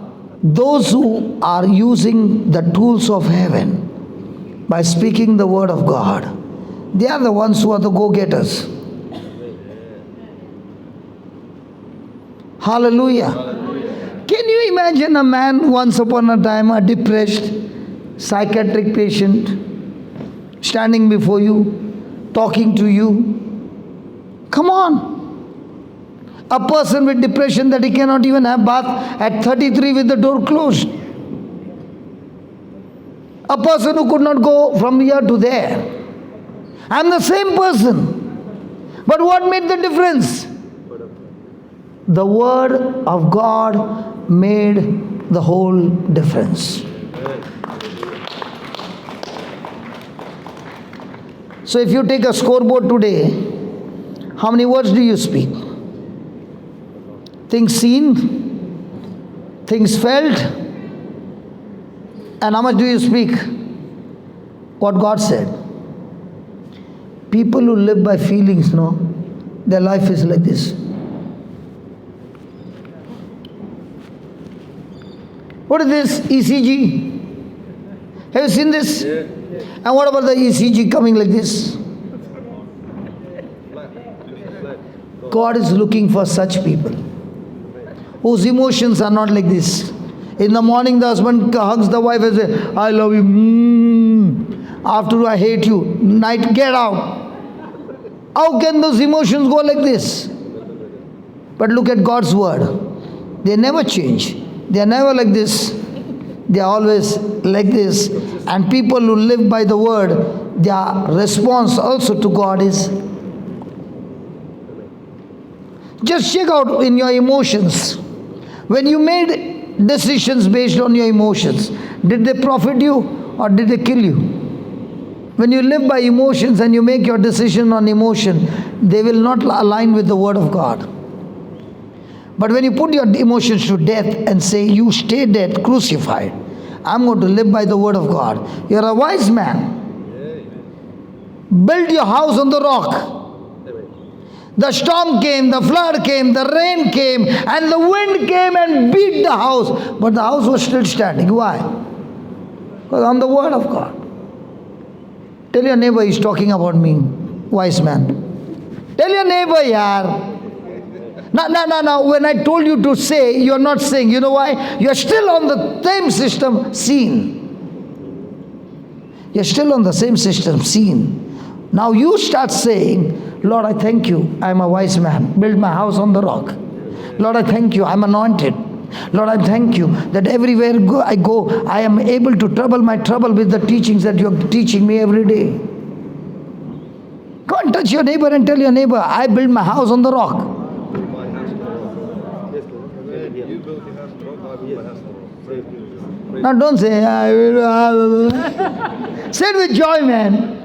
Those who are using the tools of heaven by speaking the Word of God, they are the ones who are the go-getters. Hallelujah. Can you imagine a man once upon a time, a depressed psychiatric patient, standing before you, talking to you? Come on. A person with depression that he cannot even have bath at 33 with the door closed. A person who could not go from here to there. I'm the same person. But what made the difference? The Word of God made the whole difference. So if you take a scoreboard today, how many words do you speak? Things seen, things felt, and how much do you speak? What God said. People who live by feelings, no, their life is like this. What is this ECG? Have you seen this? Yeah. And what about the ECG coming like this? God is looking for such people whose emotions are not like this. In the morning the husband hugs the wife and says, I love you. After I hate you. Night, get out. How can those emotions go like this? But look at God's word. They never change. They are never like this. They are always like this. And people who live by the word, their response also to God is, just check out in your emotions. When you made decisions based on your emotions, did they profit you or did they kill you? When you live by emotions and you make your decision on emotion, they will not align with the word of God. But when you put your emotions to death and say, you stay dead, crucified, I'm going to live by the word of God. You're a wise man. Build your house on the rock. The storm came, the flood came, the rain came, and the wind came and beat the house. But the house was still standing. Why? Because on the word of God. Tell your neighbor he's talking about me, wise man. Tell your neighbor, yaar. No. When I told you to say, you're not saying. You know why? You're still on the same system, seen. You're still on the same system, seen. Now you start saying, Lord, I thank you, I'm a wise man. Build my house on the rock. Lord, I thank you, I'm anointed. Lord, I thank you that everywhere I go, I am able to trouble my trouble with the teachings that you're teaching me every day. Go and touch your neighbor and tell your neighbor, I build my house on the rock. You build your house on the rock, I build my house on the rock. Now don't say, I will. Say it with joy, man.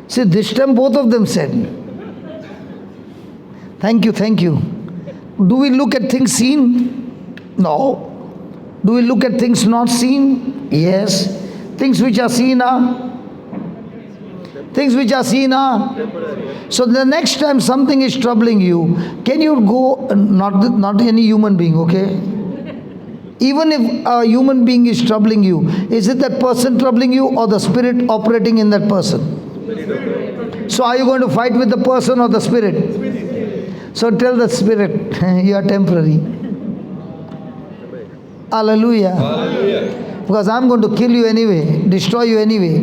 See, this time both of them said, thank you. Do we look at things seen? No. Do we look at things not seen? Yes. Things which are seen are? Things which are seen are? So the next time something is troubling you, can you go, not any human being, okay? Even if a human being is troubling you, is it that person troubling you or the spirit operating in that person? So are you going to fight with the person or the spirit? So tell the spirit, you are temporary. Hallelujah. Because I'm going to kill you anyway, destroy you anyway.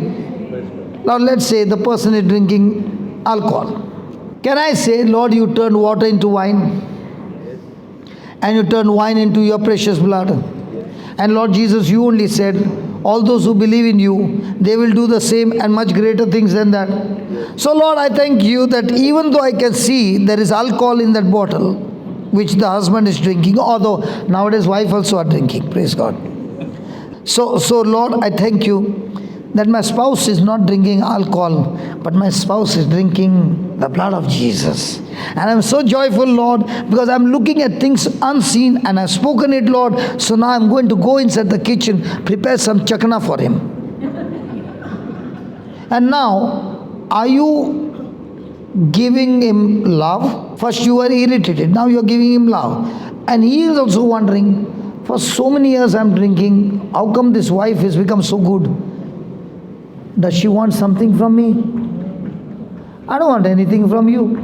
Now let's say the person is drinking alcohol. Can I say, Lord, you turn water into wine? And you turn wine into your precious blood. And Lord Jesus, you only said, all those who believe in you, they will do the same and much greater things than that. So Lord, I thank you that even though I can see there is alcohol in that bottle, which the husband is drinking, although nowadays wife also are drinking, praise God. So Lord, I thank you that my spouse is not drinking alcohol, but my spouse is drinking the blood of Jesus. And I'm so joyful, Lord, because I'm looking at things unseen and I've spoken it, Lord. So now I'm going to go inside the kitchen, prepare some chakna for him. And now, are you giving him love? First you were irritated, now you're giving him love. And he is also wondering, for so many years I'm drinking, how come this wife has become so good? Does she want something from me? I don't want anything from you.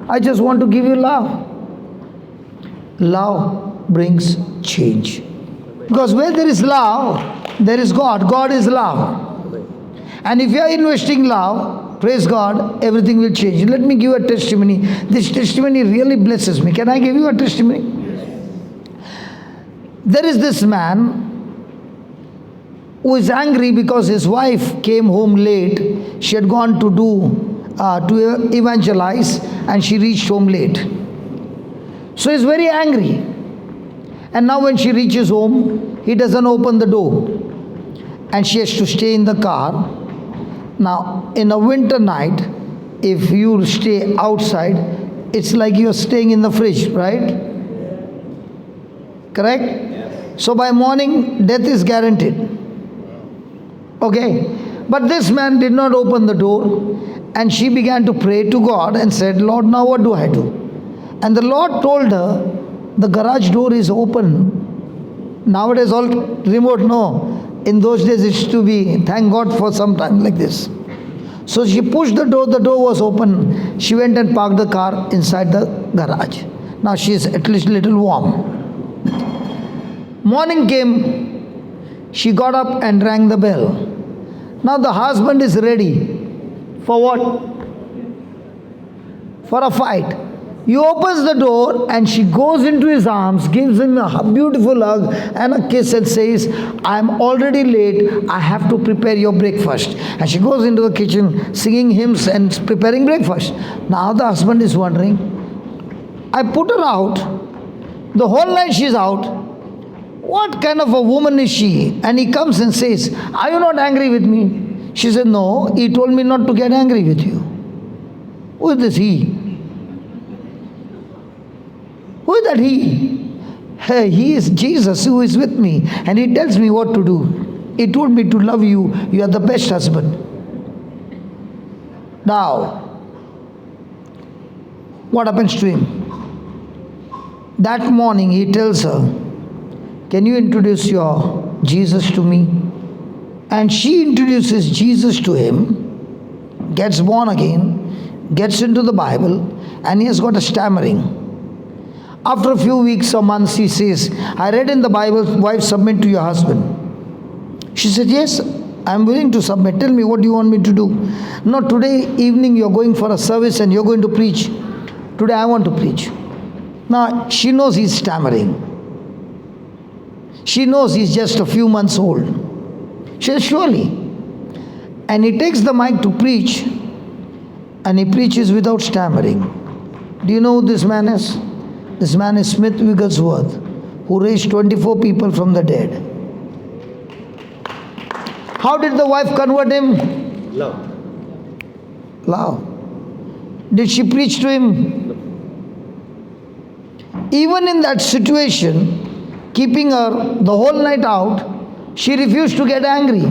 I just want to give you love. Love brings change. Because where there is love, there is God. God is love. And if you are investing love, praise God, everything will change. Let me give a testimony. This testimony really blesses me. Can I give you a testimony? There is this man who is angry because his wife came home late. She had gone to evangelize and she reached home late. So he's very angry. And now when she reaches home, he doesn't open the door. And she has to stay in the car. Now, in a winter night, if you stay outside, it's like you're staying in the fridge, right? Correct? Yes. So by morning, death is guaranteed. Okay, but this man did not open the door, and she began to pray to God and said, Lord, now what do I do? And the Lord told her, the garage door is open. Nowadays all remote, no. In those days it used to be, thank God for some time like this. So she pushed the door was open. She went and parked the car inside the garage. Now she is at least a little warm. Morning came. She got up and rang the bell. Now the husband is ready. For what? For a fight. He opens the door and she goes into his arms, gives him a beautiful hug and a kiss and says, I am already late, I have to prepare your breakfast. And she goes into the kitchen singing hymns and preparing breakfast. Now the husband is wondering, I put her out, the whole night she's out, what kind of a woman is she? And he comes and says, are you not angry with me? She said, no, he told me not to get angry with you. Who is this he? Who is that he? Hey, he is Jesus who is with me and he tells me what to do. He told me to love you. You are the best husband. Now, what happens to him? That morning he tells her, can you introduce your Jesus to me? And she introduces Jesus to him, gets born again, gets into the Bible, and he has got a stammering. After a few weeks or months, he says, I read in the Bible, wife, submit to your husband. She said, yes, I am willing to submit. Tell me, what do you want me to do? No, today evening you're going for a service and you're going to preach. Today I want to preach. Now, she knows he's stammering. She knows he's just a few months old. She says, surely. And he takes the mic to preach and he preaches without stammering. Do you know who this man is? This man is Smith Wigglesworth, who raised 24 people from the dead. How did the wife convert him? Love. Love. Did she preach to him? Even in that situation, keeping her the whole night out, she refused to get angry.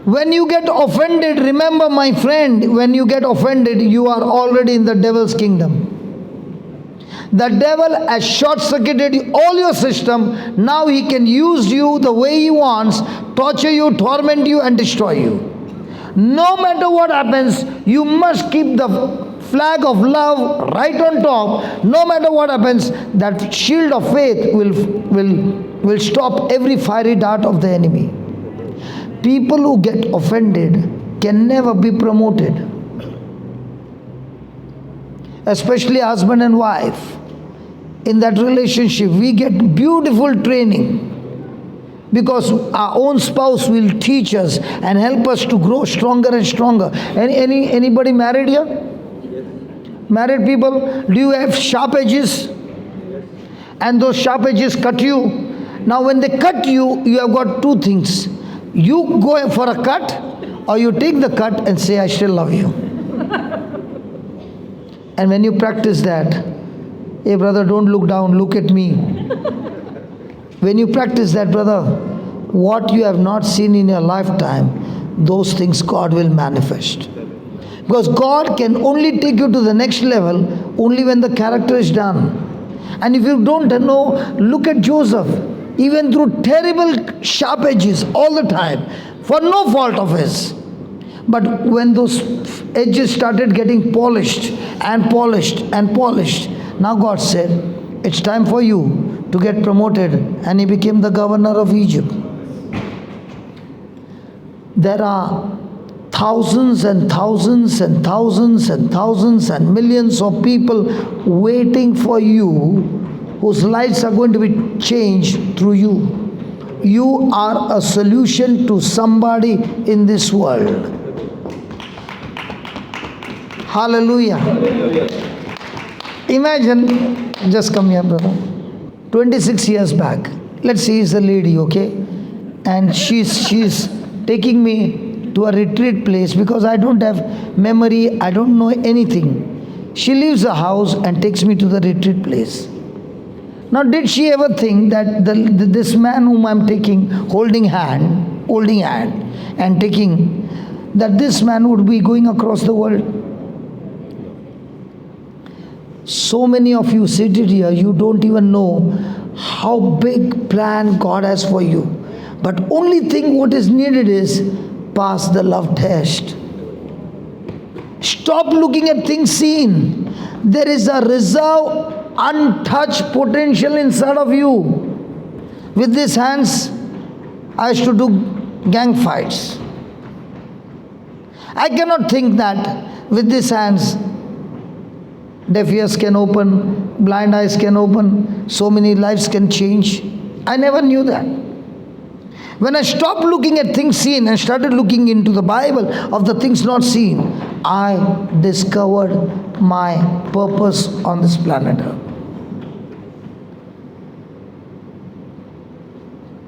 When you get offended, remember my friend, when you get offended, you are already in the devil's kingdom. The devil has short-circuited all your system. Now he can use you the way he wants, torture you, torment you, and destroy you. No matter what happens, you must keep the flag of love right on top. No matter what happens, that shield of faith will stop every fiery dart of the enemy. People who get offended can never be promoted. Especially husband and wife. In that relationship, we get beautiful training. Because our own spouse will teach us and help us to grow stronger and stronger. Anybody married here? Yes. Married people, do you have sharp edges? And those sharp edges cut you. Now when they cut you, you have got two things. You go for a cut, or you take the cut and say, I still love you. And when you practice that, hey brother, don't look down, look at me. When you practice that, brother, what you have not seen in your lifetime, those things God will manifest. Because God can only take you to the next level only when the character is done. And if you don't know, look at Joseph. Even through terrible sharp edges all the time, for no fault of his. But when those edges started getting polished and polished and polished, now God said, it's time for you to get promoted, and he became the governor of Egypt. There are thousands and thousands and thousands and thousands and millions of people waiting for you, whose lives are going to be changed through you. You are a solution to somebody in this world. Hallelujah. Imagine, just come here, brother. 26 years back, let's say is a lady, okay? And she's taking me to a retreat place because I don't have memory, I don't know anything. She leaves the house and takes me to the retreat place. Now, did she ever think that this man whom I'm taking, holding hand, and taking, that this man would be going across the world? So many of you seated here, you don't even know how big plan God has for you. But only thing what is needed is pass the love test. Stop looking at things seen. There is a reserve, untouched potential inside of you. With these hands, I used to do gang fights. I cannot think that with these hands Deaf ears can open, blind eyes can open, so many lives can change. I never knew that. When I stopped looking at things seen and started looking into the Bible of the things not seen, I discovered my purpose on this planet Earth.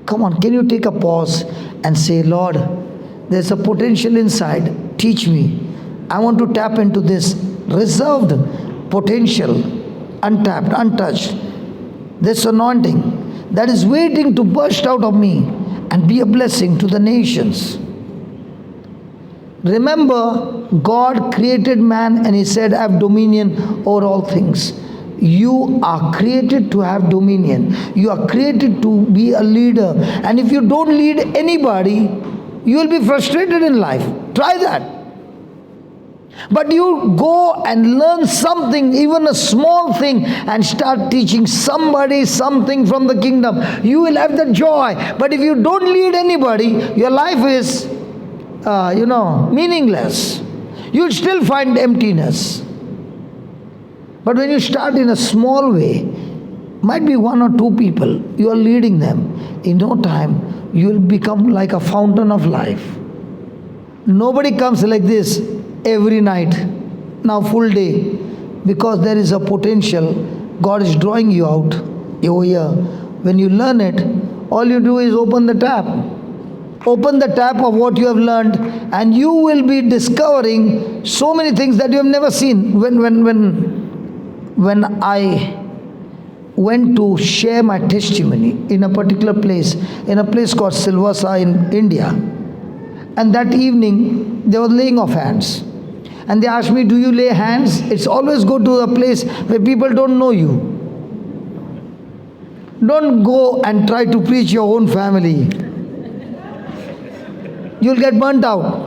Come on, can you take a pause and say, Lord, there's a potential inside. Teach me. I want to tap into this reserved potential, untapped, untouched. This anointing that is waiting to burst out of me and be a blessing to the nations. Remember, God created man and He said, have dominion over all things. You are created to have dominion. You are created to be a leader. And if you don't lead anybody, you will be frustrated in life. Try that. But you go and learn something, even a small thing, and start teaching somebody something from the kingdom. You will have the joy. But if you don't lead anybody, your life is, meaningless. You'll still find emptiness. But when you start in a small way, might be one or two people, you are leading them. In no time, you will become like a fountain of life. Nobody comes like this every night, now full day, because there is a potential. God is drawing you out over here. When you learn it, all you do is open the tap. Open the tap of what you have learned, and you will be discovering so many things that you have never seen. When I went to share my testimony in a particular place, in a place called Silvassa in India, and that evening they were laying of hands. And they asked me, do you lay hands? It's always go to a place where people don't know you. Don't go and try to preach your own family. You'll get burnt out.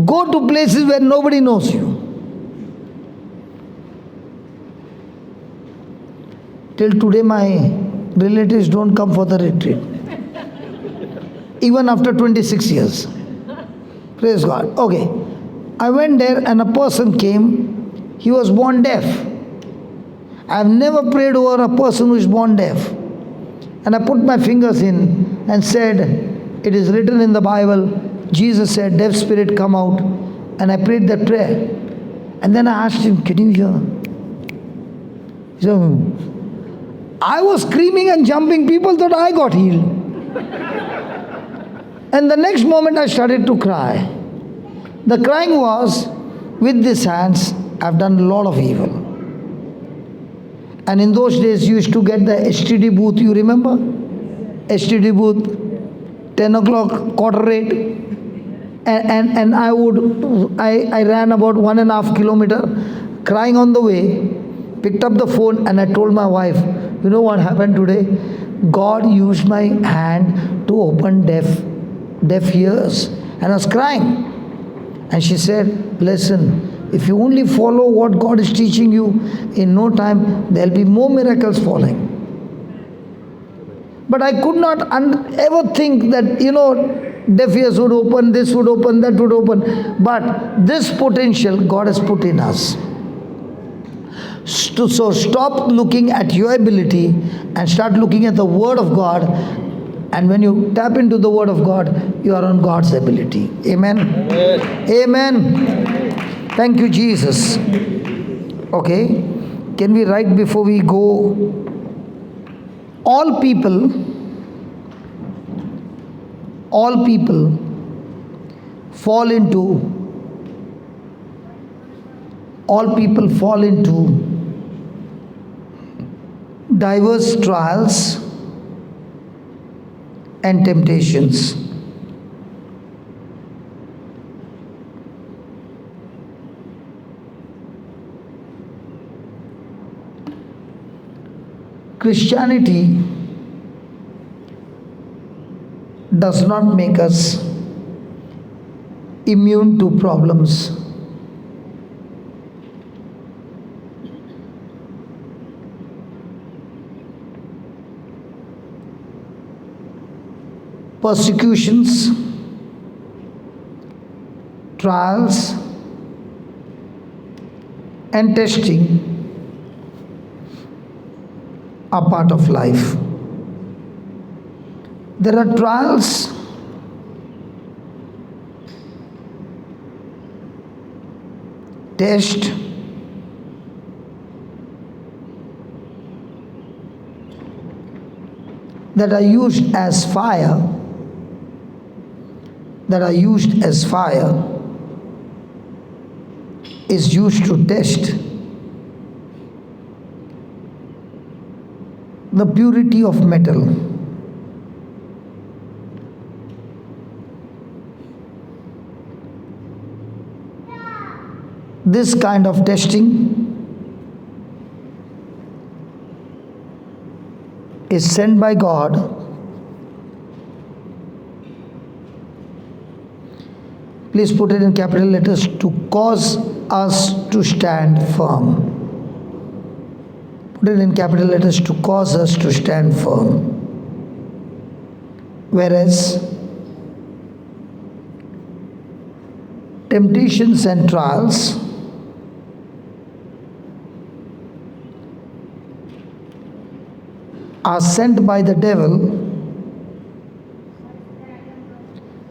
Go to places where nobody knows you. Till today, my relatives don't come for the retreat. Even after 26 years. Praise God. Okay. I went there and a person came. He was born deaf. I have never prayed over a person who is born deaf. And I put my fingers in and said, it is written in the Bible, Jesus said, deaf spirit come out. And I prayed that prayer. And then I asked him, can you hear? He said, I was screaming and jumping. People thought I got healed. And the next moment I started to cry. The crying was, with these hands, I've done a lot of evil. And in those days, you used to get the STD booth, you remember? STD booth, 10 o'clock, 8:15. And I ran about 1.5 kilometers, crying on the way, picked up the phone and I told my wife, you know what happened today? God used my hand to open deaf ears. And I was crying. And she said, listen, if you only follow what God is teaching you, in no time there will be more miracles falling. But I could not ever think that, deaf ears would open, this would open, that would open. But this potential God has put in us. So stop looking at your ability and start looking at the Word of God. And when you tap into the Word of God, you are on God's ability. Amen? Amen. Amen. Thank you, Jesus. Okay. Can we write before we go? All people fall into diverse trials and temptations. Christianity does not make us immune to problems. Persecutions, trials, and testing are part of life. There are trials, tests, that are used as fire, is used to test the purity of metal. This kind of testing is sent by God please put it in capital letters, to cause us to stand firm. Put it in capital letters, to cause us to stand firm. Whereas temptations and trials are sent by the devil.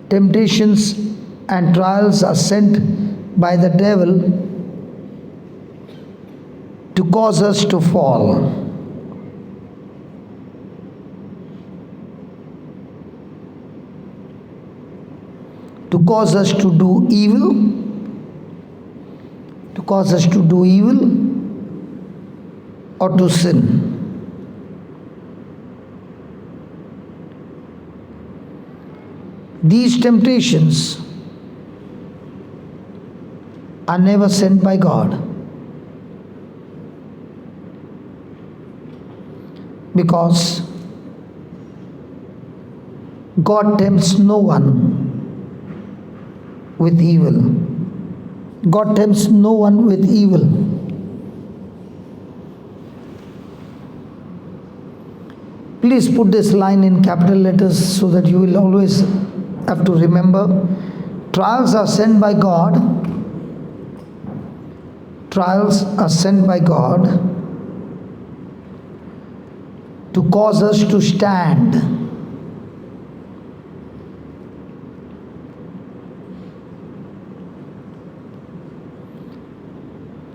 Temptations and trials are sent by the devil to cause us to fall. To cause us to do evil, or to sin. These temptations are never sent by God, because God tempts no one with evil. God tempts no one with evil. Please put this line in capital letters so that you will always have to remember. Trials are sent by God. Trials are sent by God to cause us to stand.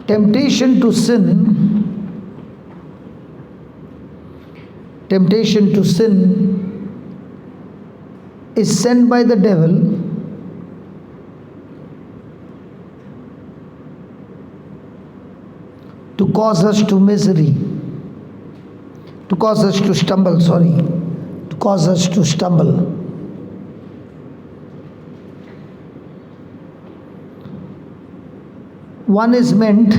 Temptation to sin is sent by the devil to cause us to misery, to cause us to stumble. One is meant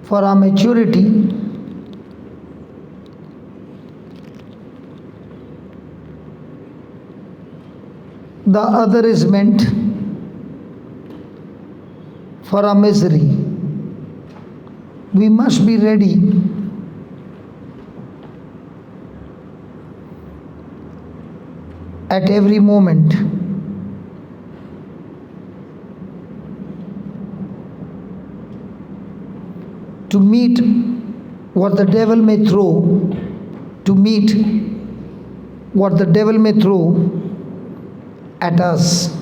for our maturity. The other is meant for our misery. We must be ready at every moment to meet what the devil may throw, at us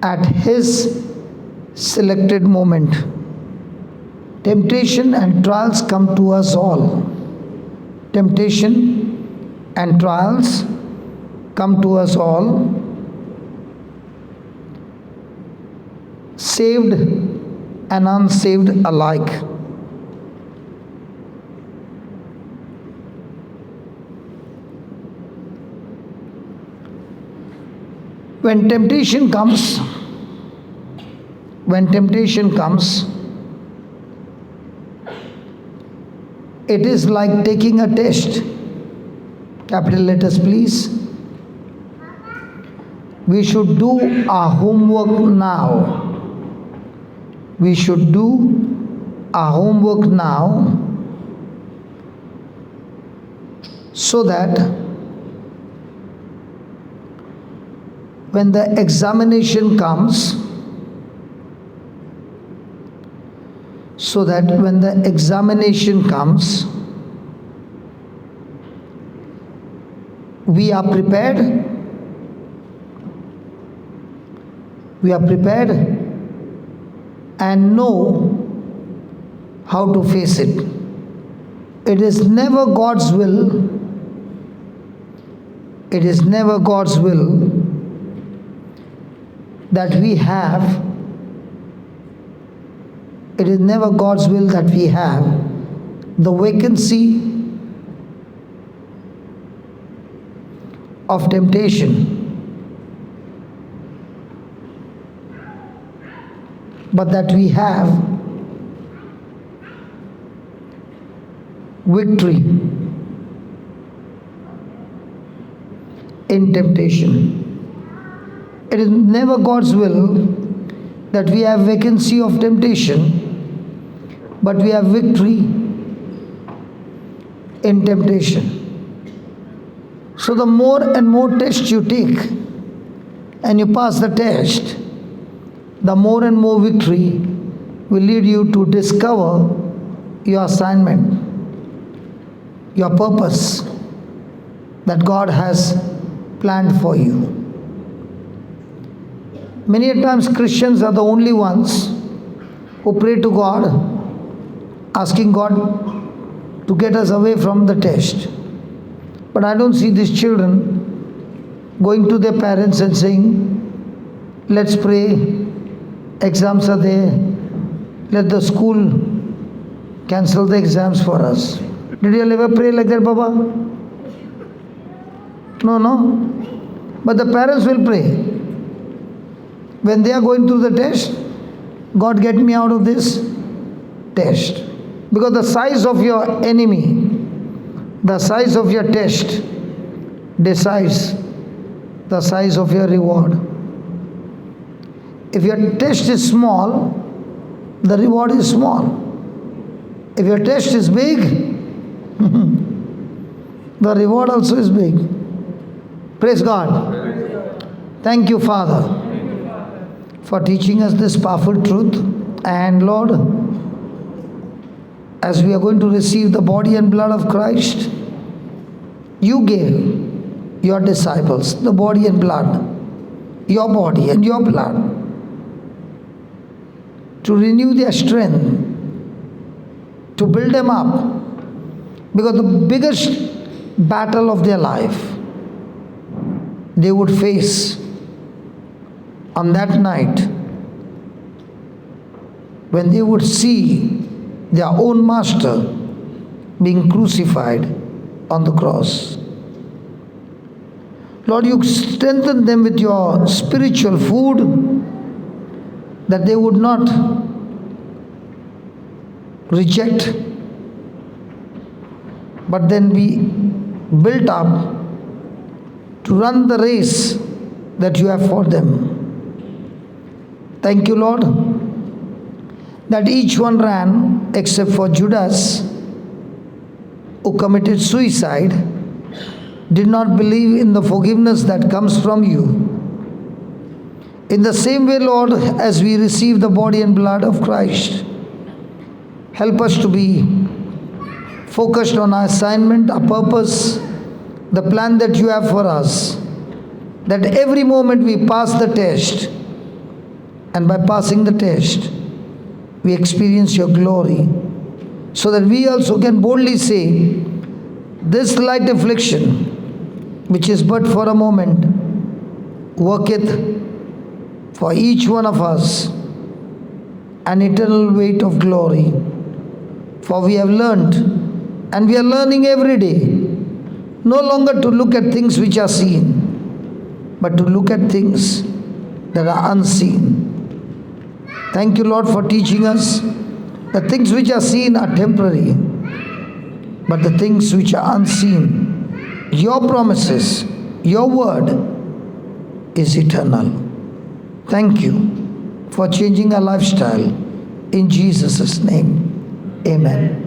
at his selected moment. Temptation and trials come to us all. Saved and unsaved alike. When temptation comes, it is like taking a test. Capital letters, please. We should do our homework now. So that when the examination comes, so that when the examination comes, we are prepared. We are prepared and know how to face it. It is never God's will. It is never God's will that we have. It is never God's will that we have the vacancy of temptation, but that we have victory in temptation. It is never God's will that we have vacancy of temptation, but we have victory in temptation. So the more and more tests you take and you pass the test, the more and more victory will lead you to discover your assignment, your purpose that God has planned for you. Many a times Christians are the only ones who pray to God, asking God to get us away from the test. But I don't see these children going to their parents and saying, let's pray, exams are there, let the school cancel the exams for us. Did you ever pray like that, Baba? No. But the parents will pray. When they are going through the test, God, get me out of this test. Because the size of your enemy, the size of your test decides the size of your reward. If your test is small, the reward is small. If your test is big, the reward also is big. Praise God. Thank you, Father, for teaching us this powerful truth. And Lord, as we are going to receive the body and blood of Christ, you gave your disciples the body and blood, your body and your blood, to renew their strength, to build them up. Because the biggest battle of their life they would face on that night, when they would see their own master being crucified on the cross. Lord, you strengthen them with your spiritual food, that they would not reject, but then be built up to run the race that you have for them. Thank you, Lord, that each one ran except for Judas, who committed suicide, did not believe in the forgiveness that comes from you. In the same way, Lord, as we receive the body and blood of Christ, help us to be focused on our assignment, our purpose, the plan that you have for us, that every moment we pass the test, and by passing the test, we experience your glory, so that we also can boldly say, this light affliction, which is but for a moment, worketh for each one of us an eternal weight of glory. For we have learned, and we are learning every day, no longer to look at things which are seen, but to look at things that are unseen. Thank you, Lord, for teaching us the things which are seen are temporary, but the things which are unseen, your promises, your word is eternal. Thank you for changing our lifestyle. In Jesus' name, amen.